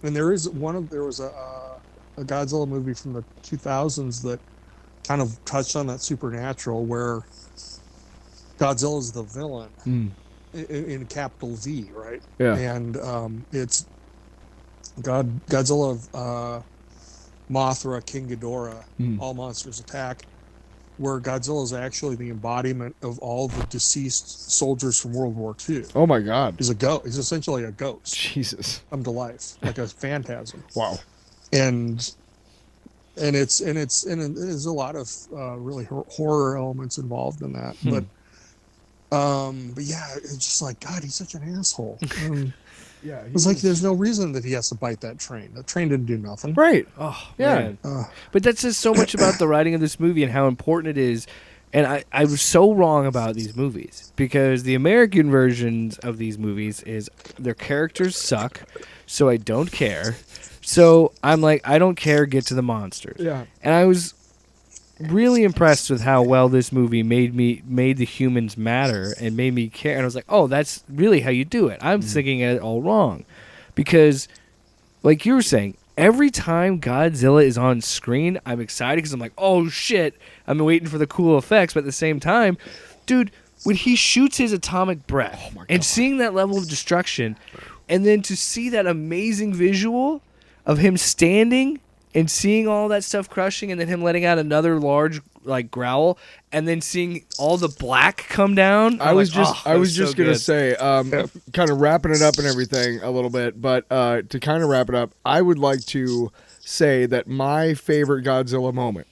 S4: there was a Godzilla movie from the 2000s that kind of touched on that supernatural, where Godzilla's the villain in capital V, right?
S2: Yeah.
S4: And it's Godzilla, Mothra, King Ghidorah, All Monsters Attack, where Godzilla is actually the embodiment of all the deceased soldiers from World War II.
S2: Oh my God.
S4: He's a ghost. He's essentially a ghost
S2: Jesus.
S4: come to life, like a phantasm.
S2: Wow.
S4: And there's a lot of really horror elements involved in that. But yeah, it's just like, God, he's such an asshole.
S2: Yeah.
S4: It's like there's no reason that he has to bite that train. The train didn't do nothing.
S2: Right.
S3: Oh,
S2: Yeah.
S3: man. But that says so much about the writing of this movie and how important it is. And I was so wrong about these movies because the American versions of these movies is their characters suck, so I don't care. So I'm like, I don't care, get to the monsters.
S2: Yeah.
S3: And I was really impressed with how well this movie made the humans matter and made me care. And I was like, oh, that's really how you do it. I'm thinking it all wrong. Because, like you were saying, every time Godzilla is on screen, I'm excited because I'm like, oh, shit. I'm waiting for the cool effects. But at the same time, dude, when he shoots his atomic breath and seeing that level of destruction, and then to see that amazing visual of him standing and seeing all that stuff crushing, and then him letting out another large like growl, and then seeing all the black come down.
S2: I was just
S3: so
S2: gonna
S3: good.
S2: say, kind of wrapping it up and everything a little bit, but to kind of wrap it up, I would like to say that my favorite Godzilla moment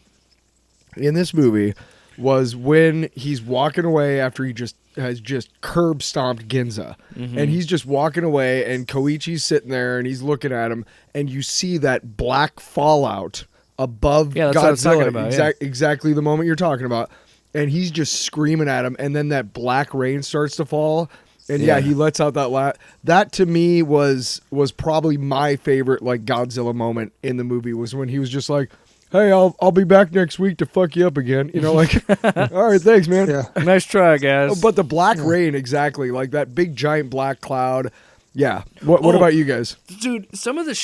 S2: in this movie was when he's walking away after he has curb stomped Ginza, and he's just walking away, and Koichi's sitting there, and he's looking at him, and you see that black fallout above
S3: Yeah, that's
S2: Godzilla.
S3: what I was talking about,
S2: Exactly the moment you're talking about, and he's just screaming at him, and then that black rain starts to fall, and he lets out that that to me was probably my favorite like Godzilla moment in the movie, was when he was just like, hey, I'll be back next week to fuck you up again. You know, like, all right, thanks, man.
S4: Yeah.
S3: Nice try, guys.
S2: But the black rain, exactly, like that big giant black cloud. Yeah. What about you guys?
S3: Dude, some of the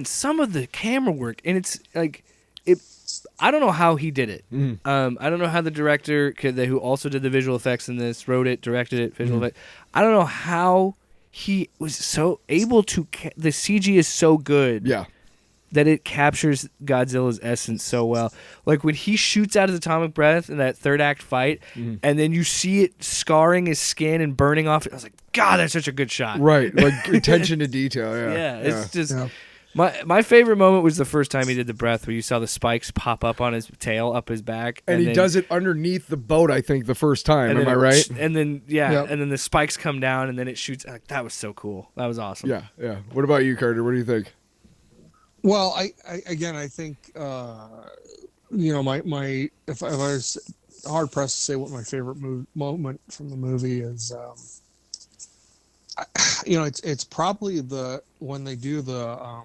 S3: some of the camera work, and it's like I don't know how he did it. I don't know how the director who also did the visual effects in this, wrote it, directed it, visual effects. I don't know how he was so able to. The CG is so good.
S2: Yeah.
S3: That it captures Godzilla's essence so well. Like when he shoots out his atomic breath in that third act fight, and then you see it scarring his skin and burning off. I was like, God, that's such a good shot.
S2: Right. Like attention to detail. Yeah.
S3: Yeah, it's just my favorite moment was the first time he did the breath, where you saw the spikes pop up on his tail, up his back,
S2: And he
S3: then,
S2: does it underneath the boat, I think, the first time.
S3: and
S2: Am
S3: then
S2: I right?
S3: And then
S4: Yep.
S3: and then the spikes come down, and then it shoots. Like, that was so cool. That was awesome.
S2: Yeah. Yeah. What about you, Carter? What do you think?
S4: Well, I think you know, my if I was hard pressed to say what my favorite moment from the movie is, you know, it's probably when they do the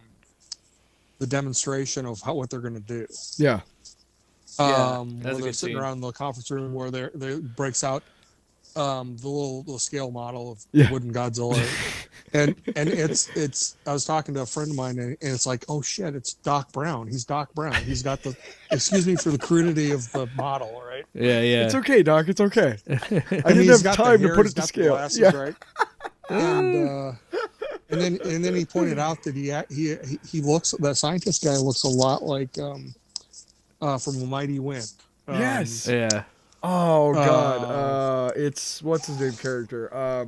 S4: demonstration of what they're going to do.
S2: Yeah.
S3: Yeah, that's a
S4: where they're
S3: good
S4: sitting
S3: scene.
S4: around the conference room where they breaks out the little scale model of
S2: Yeah.
S4: wooden Godzilla, and it's. I was talking to a friend of mine, and it's like, oh shit, it's Doc Brown. He's Doc Brown. He's got the. Excuse me for the crudity of the model, right?
S3: Yeah, yeah.
S2: It's okay, Doc. It's okay. I
S4: mean,
S2: didn't
S4: he's
S2: have
S4: got the
S2: time to
S4: hair,
S2: put
S4: he's
S2: it to
S4: got the
S2: scale.
S4: glasses,
S2: Yeah.
S4: right? And then he pointed out that he looks, that scientist guy looks a lot like from A Mighty Wind.
S2: Yes.
S3: Yeah.
S2: Oh God. It's what's his name character.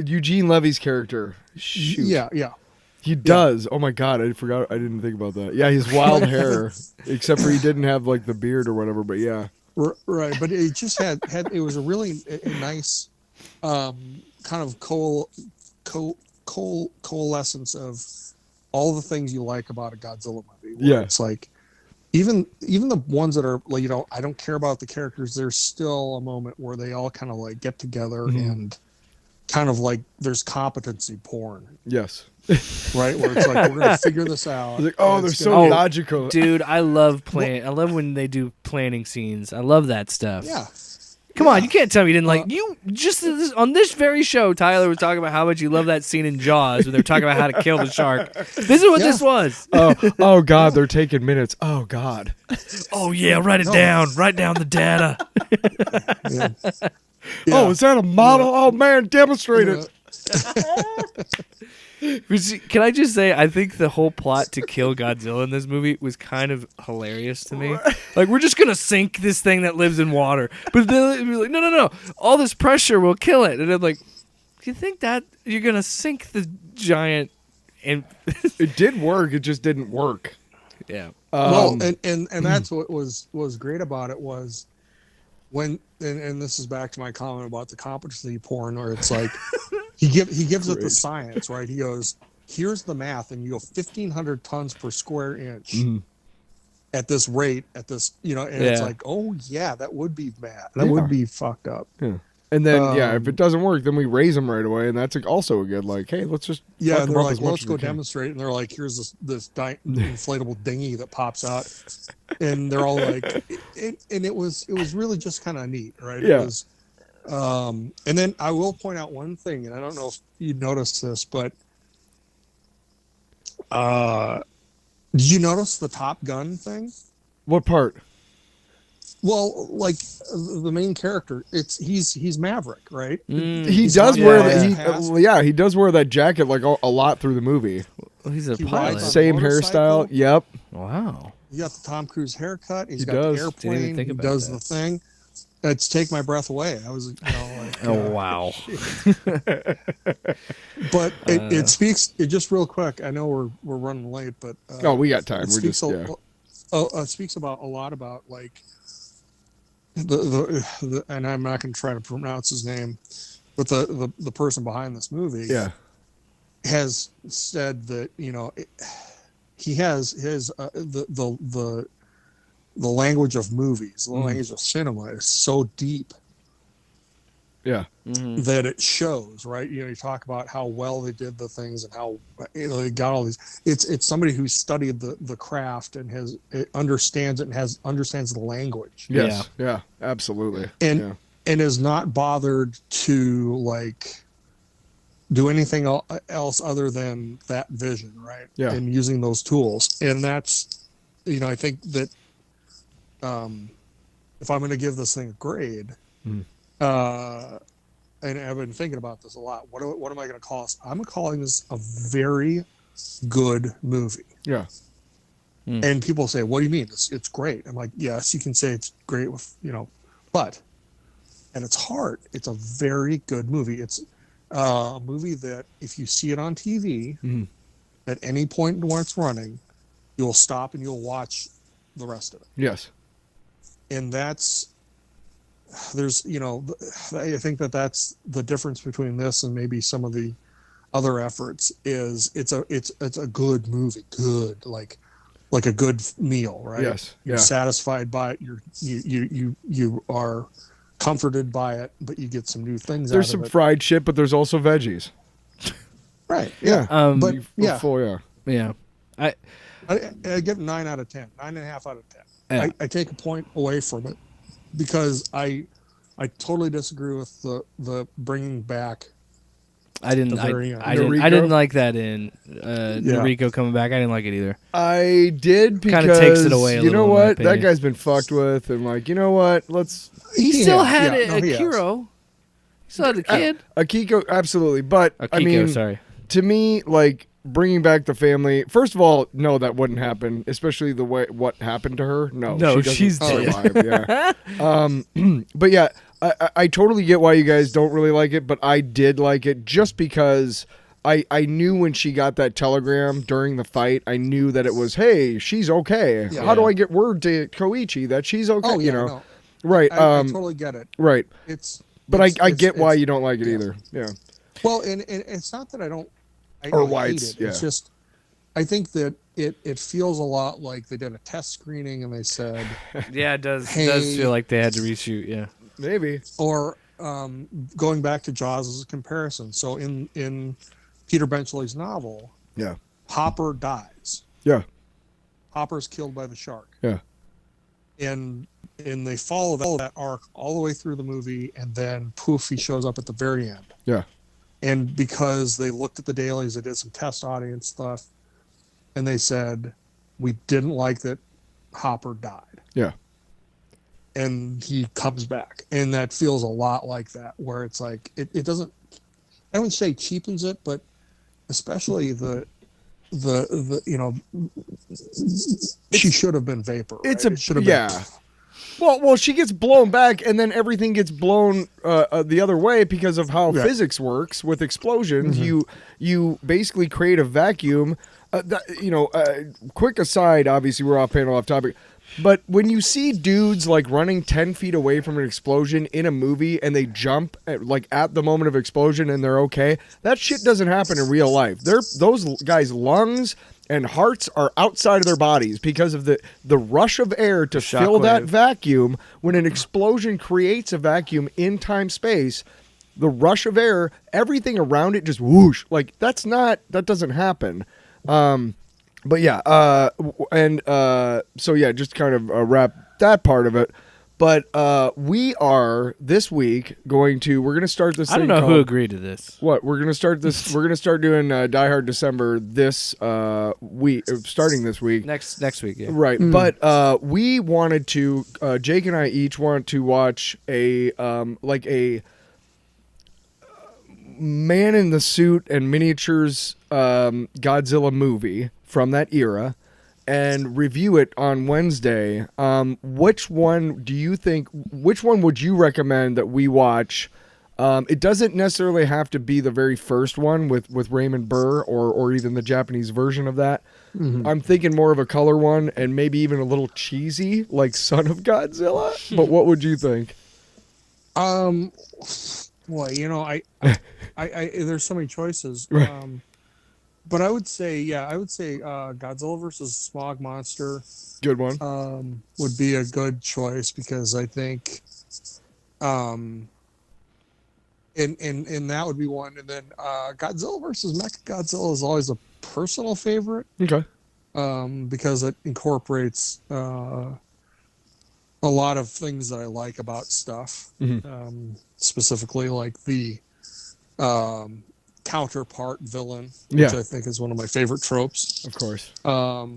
S2: Eugene Levy's character. Shoot.
S4: Yeah.
S2: He does. Oh my God, I forgot. I didn't think about that. Yeah, he's wild hair, except for he didn't have like the beard or whatever. But yeah.
S4: Right, but it just had it was a really a nice kind of coalescence of all the things you like about a Godzilla movie.
S2: Yeah.
S4: It's like even the ones that are like, you know, I don't care about the characters, there's still a moment where they all kind of like get together and kind of like there's competency porn,
S2: Yes.
S4: right? Where it's like, we're gonna figure this out.
S2: It's like, oh,
S4: and
S2: they're
S4: it's
S2: so
S4: gonna-
S2: logical.
S3: Dude, I love I love when they do planning scenes. I love that stuff.
S4: Yeah.
S3: Come on, you can't tell me you didn't like you just on this very show. Tyler was talking about how much you love that scene in Jaws when they're talking about how to kill the shark. This is what this was.
S2: Oh God, they're taking minutes. Oh God.
S3: Oh yeah, write it down. Write down the data.
S4: Yeah.
S2: Oh, is that a model? Oh man, demonstrate it.
S3: But see, can I just say, I think the whole plot to kill Godzilla in this movie was kind of hilarious to me. Like, we're just gonna sink this thing that lives in water, but then we're like, no, all this pressure will kill it. And I'm like, do you think that you're gonna sink the giant? And
S2: It did work. It just didn't work.
S3: yeah,
S4: Well, and that's what was great about it was when and this is back to my comment about the competency porn, where it's like he gives it the science, right? He goes, here's the math, and you go 1,500 tons per square inch at this rate, at this, you know, and it's like, oh yeah, that would be bad. That would be fucked up.
S2: Yeah. And then if it doesn't work, then we raise them right away, and that's also a good like, hey, let's just fuck
S4: And
S2: them
S4: they're
S2: up
S4: like,
S2: as
S4: well,
S2: much
S4: let's
S2: as
S4: go
S2: we can.
S4: demonstrate, and they're like, here's this inflatable dinghy that pops out, and they're all like, and it was really just kind of neat, right?
S2: Yeah.
S4: It was, and then I will point out one thing, and I don't know if you noticed this, but did you notice the Top Gun thing?
S2: What part?
S4: Well, like the main character, he's Maverick, right?
S2: He does wear
S4: that.
S2: he does wear that jacket like a lot through the movie.
S3: well, he's a
S4: He
S3: pilot.
S4: rides on-
S2: Same
S4: motorcycle.
S2: hairstyle. Yep.
S3: Wow.
S4: You got the Tom Cruise haircut. He's
S2: He
S4: got
S2: does.
S4: the
S3: Didn't even
S4: airplane.
S3: think
S4: He
S3: about
S4: does
S3: that.
S4: the thing. It's take my breath away. I was, you know, like,
S3: Oh wow.
S4: but it speaks. It just real quick. I know we're running late, but
S2: We got time.
S4: it
S2: We're
S4: speaks
S2: just
S4: it speaks about a lot about like the and I'm not going to try to pronounce his name, but the person behind this movie has said that, you know, he has his the language of movies, the language of cinema is so deep
S2: Yeah.
S4: that it shows, right? You know, you talk about how well they did the things and how, you know, they got all these. It's somebody who studied the craft and understands it and understands the language,
S2: Yes. Yeah. Absolutely.
S4: and is not bothered to like do anything else other than that vision, right?
S2: Yeah.
S4: And using those tools, and that's, you know, I think that if I'm going to give this thing a grade. And I've been thinking about this a lot. What am I going to call this? I'm calling this a very good movie.
S2: Yeah.
S4: And people say, "What do you mean? It's great." I'm like, "Yes, you can say it's great with, you know, but at its heart, it's a very good movie. It's a movie that if you see it on TV at any point when it's running, you'll stop and you'll watch the rest of it."
S2: Yes.
S4: And there's, you know, I think that's the difference between this and maybe some of the other efforts is it's a good movie, good, like a good meal, right?
S2: Yes.
S4: You're
S2: Yeah.
S4: satisfied by it. You are comforted by it, but you get some new things
S2: There's
S4: out
S2: some
S4: of it.
S2: fried shit, but there's also veggies.
S4: Right.
S2: Yeah.
S4: But yeah,
S2: Full, yeah.
S3: Yeah.
S4: I give it 9 out of 10, 9.5 out of 10.
S3: Yeah.
S4: I take a point away from it because I totally disagree with the bringing back.
S3: I didn't.
S4: The very end.
S3: I didn't. I didn't like that in Noriko coming back. I didn't like it either.
S2: I did because
S3: Kinda takes it away a
S2: you know
S3: little, in my
S2: what? That
S3: opinion.
S2: guy's been fucked with, and like, you know what? Let's
S3: He still
S4: Yeah,
S3: had
S4: yeah, no, he has.
S3: Akiro. He still had the kid.
S2: Akiko, absolutely. But
S3: Akiko,
S2: I mean,
S3: sorry.
S2: to me, like bringing back the family. First of all, no, that wouldn't happen. Especially the way what happened to her. No,
S3: No,
S2: she
S3: she's
S2: doesn't
S3: dead.
S2: survive. Yeah. But yeah, I totally get why you guys don't really like it, but I did like it just because I knew when she got that telegram during the fight, I knew that it was, hey, she's okay.
S4: Yeah.
S2: How do I get word to Koichi that she's okay?
S4: Oh yeah,
S2: you know,
S4: no,
S2: right?
S4: I totally get it.
S2: Right. But I get why
S4: it's-
S2: you don't like it
S4: yeah.
S2: either. Yeah.
S4: Well, and it's not that I don't. I
S2: Or
S4: don't
S2: why
S4: hate
S2: it's-
S4: it.
S2: yeah.
S4: It's just I think that it feels a lot like they did a test screening and they said,
S3: Yeah, it does.
S4: Hey.
S3: It does feel like they had to reshoot. Yeah.
S2: Maybe.
S4: or going back to Jaws as a comparison. So in Peter Benchley's novel,
S2: Yeah.
S4: Hopper dies.
S2: Yeah.
S4: Hopper's killed by the shark.
S2: Yeah.
S4: And they follow that arc all the way through the movie, and then poof, he shows up at the very end.
S2: Yeah.
S4: And because they looked at the dailies, they did some test audience stuff, and they said, we didn't like that Hopper died.
S2: Yeah.
S4: And he comes back. And that feels a lot like that, where it's like, it doesn't, I wouldn't say cheapens it, but especially the you know, she should have been vapor.
S2: It's
S4: right?
S2: a
S4: It should have
S2: yeah.
S4: been.
S2: Well, she gets blown back, and then everything gets blown the other way because of how
S4: Yeah.
S2: physics works with explosions. You basically create a vacuum. Quick aside, obviously we're off panel, off topic, but when you see dudes like running 10 feet away from an explosion in a movie and they jump at the moment of explosion and they're okay, that shit doesn't happen in real life. Those guys' lungs and hearts are outside of their bodies because of the rush of air to fill that
S3: shockwave.
S2: vacuum. When an explosion creates a vacuum in time-space, the rush of air, everything around it just whoosh. Like that doesn't happen. But yeah, so yeah, just kind of wrap that part of it. But we are this week we're going to start this.
S3: I don't
S2: thing
S3: know who
S2: called-
S3: agreed to this.
S2: What we're gonna start this? We're gonna start doing Die Hard December this week, starting this week.
S3: Next week. Yeah.
S2: Right, but we wanted to. Jake and I each want to watch a man in the suit and miniatures Godzilla movie from that era, and review it on Wednesday. Which one do you think? Which one would you recommend that we watch? It doesn't necessarily have to be the very first one with Raymond Burr or even the Japanese version of that.
S4: Mm-hmm.
S2: I'm thinking more of a color one and maybe even a little cheesy like Son of Godzilla. But what would you think?
S4: Boy, you know, I there's so many choices.
S2: Right.
S4: But I would say Godzilla versus Smog Monster
S2: Good one.
S4: would be a good choice because I think, and that would be one. And then Godzilla versus Mechagodzilla is always a personal favorite
S2: Okay.
S4: because it incorporates a lot of things that I like about stuff. Specifically like the counterpart villain, which
S2: Yeah.
S4: I think is one of my favorite tropes.
S2: Of course.
S4: But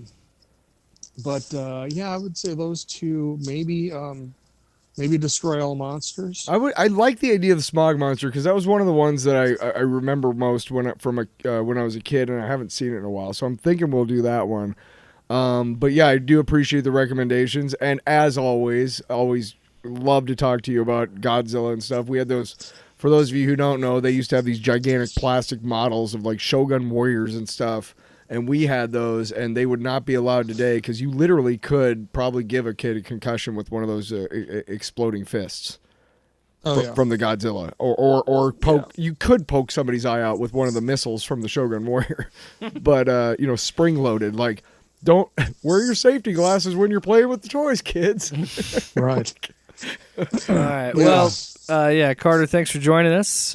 S4: I would say those two, maybe Destroy All Monsters.
S2: I like the idea of the Smog Monster because that was one of the ones that I remember most when I was a kid, and I haven't seen it in a while. So I'm thinking we'll do that one. But yeah, I do appreciate the recommendations, and as always love to talk to you about Godzilla and stuff. We had those. For those of you who don't know, they used to have these gigantic plastic models of like Shogun warriors and stuff, and we had those, and they would not be allowed today because you literally could probably give a kid a concussion with one of those exploding fists from the Godzilla, or poke. Yeah. You could poke somebody's eye out with one of the missiles from the Shogun warrior, but spring loaded. Like, don't wear your safety glasses when you're playing with the toys, kids.
S4: Right.
S3: All right. Well, Carter, thanks for joining us.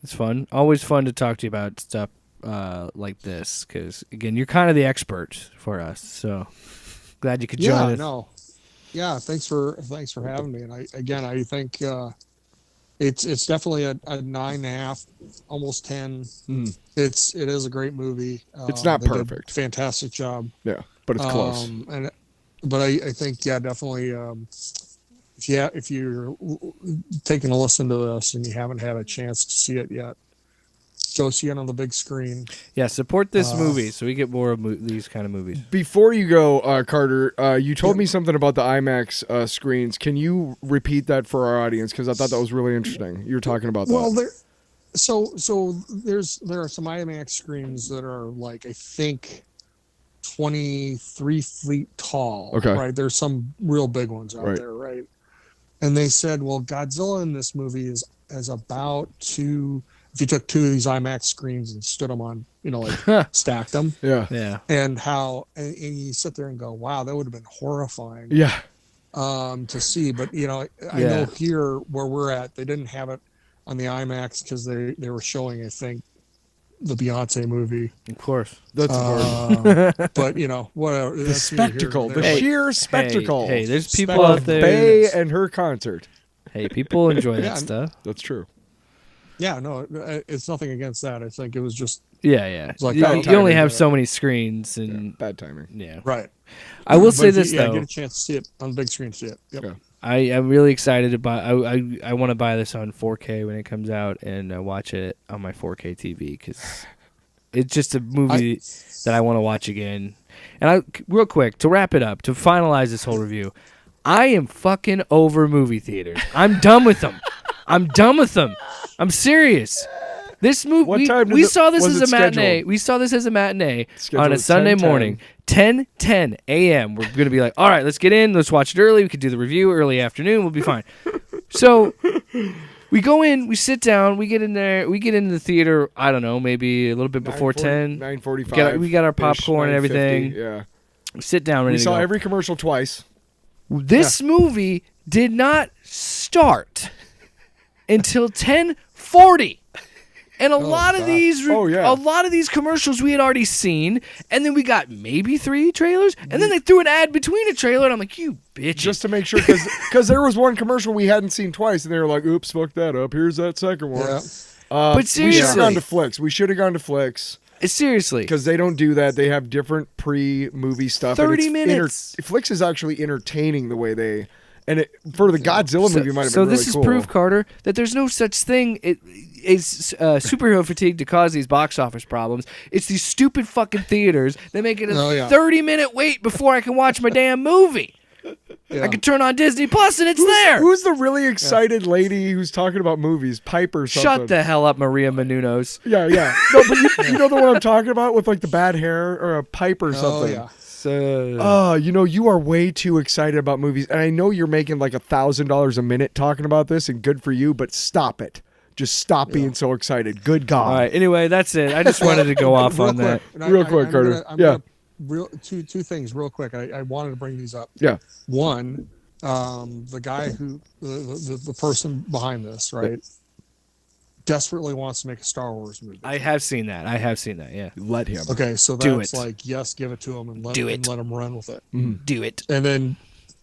S3: It's fun. Always fun to talk to you about stuff like this because, again, you're kind of the expert for us. So Glad you could join us.
S4: No. Yeah, thanks for having me. And I think it's definitely a 9.5, almost 10. It is a great movie.
S2: It's not
S4: they did
S2: perfect.
S4: a fantastic job.
S2: Yeah, but it's close.
S4: But I think definitely. If you're taking a listen to this and you haven't had a chance to see it yet, go see it on the big screen.
S3: Yeah, support this movie so we get more of these kind of movies.
S2: Before you go, Carter, you told me something about the IMAX screens. Can you repeat that for our audience? Because I thought that was really interesting. You were talking about that.
S4: Well, there are some IMAX screens that are like, I think, 23 feet tall.
S2: Okay.
S4: Right. There's some real big ones out there. Right. And they said, well, Godzilla in this movie is about to. If you took two of these IMAX screens and stood them on, stacked them.
S2: Yeah.
S4: And and you sit there and go, wow, that would have been horrifying.
S2: Yeah.
S4: To see. But, I know here where we're at, they didn't have it on the IMAX because they were showing, I think, the Beyonce movie.
S3: Of course.
S2: That's important.
S4: But, whatever.
S2: The spectacle. The sheer spectacle.
S3: Hey, there's people out there.
S2: Faye and her concert.
S3: Hey, people enjoy that stuff.
S2: That's true.
S4: Yeah, no, it's nothing against that. I think it was just...
S3: Yeah.
S4: It's like
S3: you only have so many screens. And
S2: bad timing.
S3: Yeah.
S4: Right.
S3: I will say this, though.
S4: Yeah, get a chance to see it on the big screen, see it. Yep.
S2: Yeah.
S3: I'm really excited to buy. I want to buy this on 4K when it comes out and watch it on my 4K TV because it's just a movie that I want to watch again. And real quick, to wrap it up, to finalize this whole review, I am fucking over movie theaters. I'm done with them. I'm serious. This movie, we saw this as a matinee. We saw this as a matinee on a Sunday morning, 10 a.m. We're going to be like, all right, let's get in. Let's watch it early. We could do the review early afternoon. We'll be fine. So we go in, we sit down, we get in there, we get into the theater, I don't know, maybe a little bit before 10.
S2: 9:45.
S3: We got our popcorn and everything.
S2: Yeah.
S3: We sit down, ready to go.
S2: We saw every commercial twice.
S3: This movie did not start until 10:40. And a lot of these commercials we had already seen, and then we got maybe 3 trailers, and then they threw an ad between a trailer, and I'm like, you bitch.
S2: Just to make sure, because there was one commercial we hadn't seen twice, and they were like, oops, fucked that up. Here's that second one.
S4: Yeah.
S3: But seriously.
S2: We should have gone to Flicks.
S3: Seriously.
S2: Because they don't do that. They have different pre-movie stuff.
S3: 30 minutes.
S2: Flicks is actually entertaining the way they... And for the Godzilla movie, might have been really cool. So
S3: this is proof, Carter, that there's no such thing as superhero fatigue to cause these box office problems. It's these stupid fucking theaters that make it a 30-minute wait before I can watch my damn movie. I can turn on Disney Plus and it's there.
S2: Who's the really excited lady who's talking about movies? Piper or something.
S3: Shut the hell up, Maria Menounos.
S2: Yeah. No, but you know the one I'm talking about with like the bad hair or a pipe or something.
S4: Oh, yeah.
S2: You are way too excited about movies, and I know you're making like $1,000 a minute talking about this, and good for you. But stop it. Just stop being so excited. Good God.
S3: All right. Anyway, that's it. I just wanted to go off on that.
S2: Real quick, Carter.
S4: Two things real quick. I wanted to bring these up.
S2: Yeah.
S4: One, the guy who the person behind this, right, desperately wants to make a Star Wars movie.
S3: I have seen that. Yeah.
S2: Let him.
S4: Okay, so that's like, yes, give it to him and let him run with it.
S2: Mm-hmm.
S3: Do it.
S4: And then,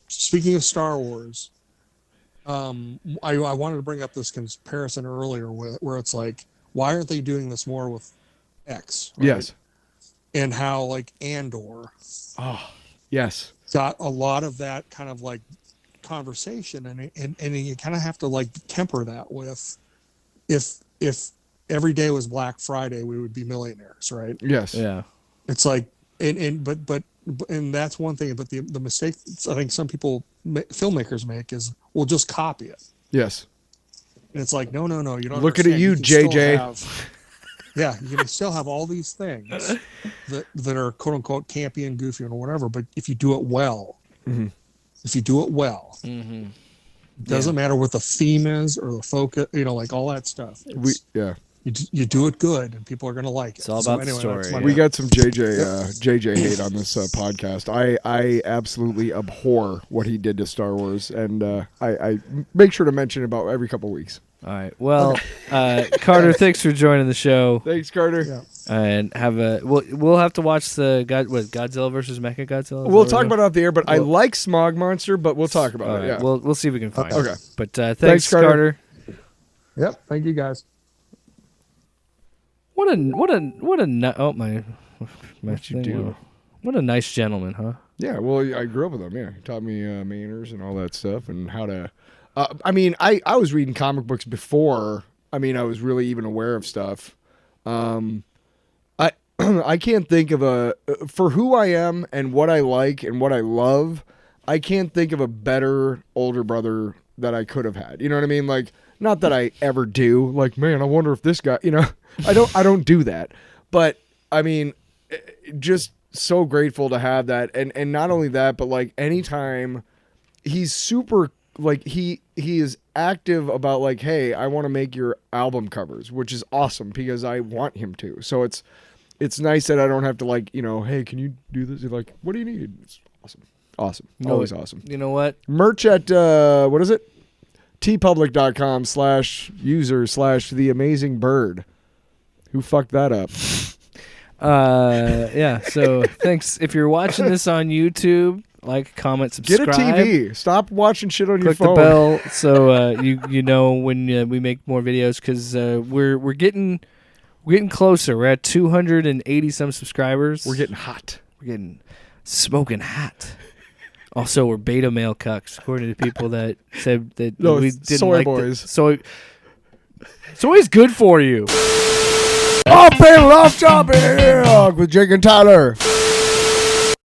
S4: speaking of Star Wars, I wanted to bring up this comparison earlier where it's like, why aren't they doing this more with X? Right?
S2: Yes.
S4: And how like Andor.
S2: Oh, yes.
S4: Got a lot of that kind of like conversation, and you kind of have to like temper that with, if every day was Black Friday, we would be millionaires, right?
S2: Yes.
S3: Yeah.
S4: It's like, but that's one thing. But the mistake I think some filmmakers make is we'll just copy it.
S2: Yes.
S4: And it's like, no, you don't.
S2: Look at you, JJ.
S4: You can still have all these things that are quote unquote campy and goofy and whatever. But if you do it well, doesn't matter what the theme is or the focus, like all that stuff. You do it good, and people are going to like it.
S3: It's all about the story.
S2: We got some JJ hate on this podcast. I absolutely abhor what he did to Star Wars, and I make sure to mention it about every couple weeks.
S3: All right. Well, Carter, thanks for joining the show.
S2: Thanks, Carter.
S4: Yeah.
S3: And we'll have to watch the Godzilla versus Mechagodzilla.
S2: We'll talk about it off the air, but I like Smog Monster, but we'll talk about it.
S3: Right,
S2: Yeah.
S3: we'll see if we can find
S2: Okay.
S3: it. But thanks, Carter.
S4: Yep. Thank you guys.
S3: What my
S2: What'd you do?
S3: What a nice gentleman, huh?
S2: Yeah, well, I grew up with him. Yeah, he taught me manners and all that stuff, and how to. I mean, I was reading comic books before. I mean, I was really even aware of stuff. I can't think of for who I am and what I like and what I love. I can't think of a better older brother that I could have had. You know what I mean? Like, not that I ever do. Like, man, I wonder if this guy. You know, I don't do that. But I mean, just so grateful to have that, and not only that, but like anytime he's super. Like he is active about like, hey, I want to make your album covers, which is awesome because I want him to. So it's nice that I don't have to like, you know, hey, can you do this? You're like, what do you need? It's awesome. Always awesome.
S3: You know what?
S2: Merch at what is it? tpublic.com/user/theamazingbird. Who fucked that up?
S3: Yeah. So thanks. If you're watching this on YouTube, like, comment, subscribe.
S2: Get a TV. Stop watching shit on your
S3: Click
S2: phone.
S3: the bell so you know when we make more videos, because we're getting closer. We're at 280 some subscribers.
S2: We're getting hot.
S3: We're getting smoking hot. Also, we're beta male cucks, according to people that said that
S2: No,
S3: we didn't
S2: soy
S3: like
S2: boys.
S3: Soy's good for you.
S2: Off-panel, off-topic with Jake and Tyler.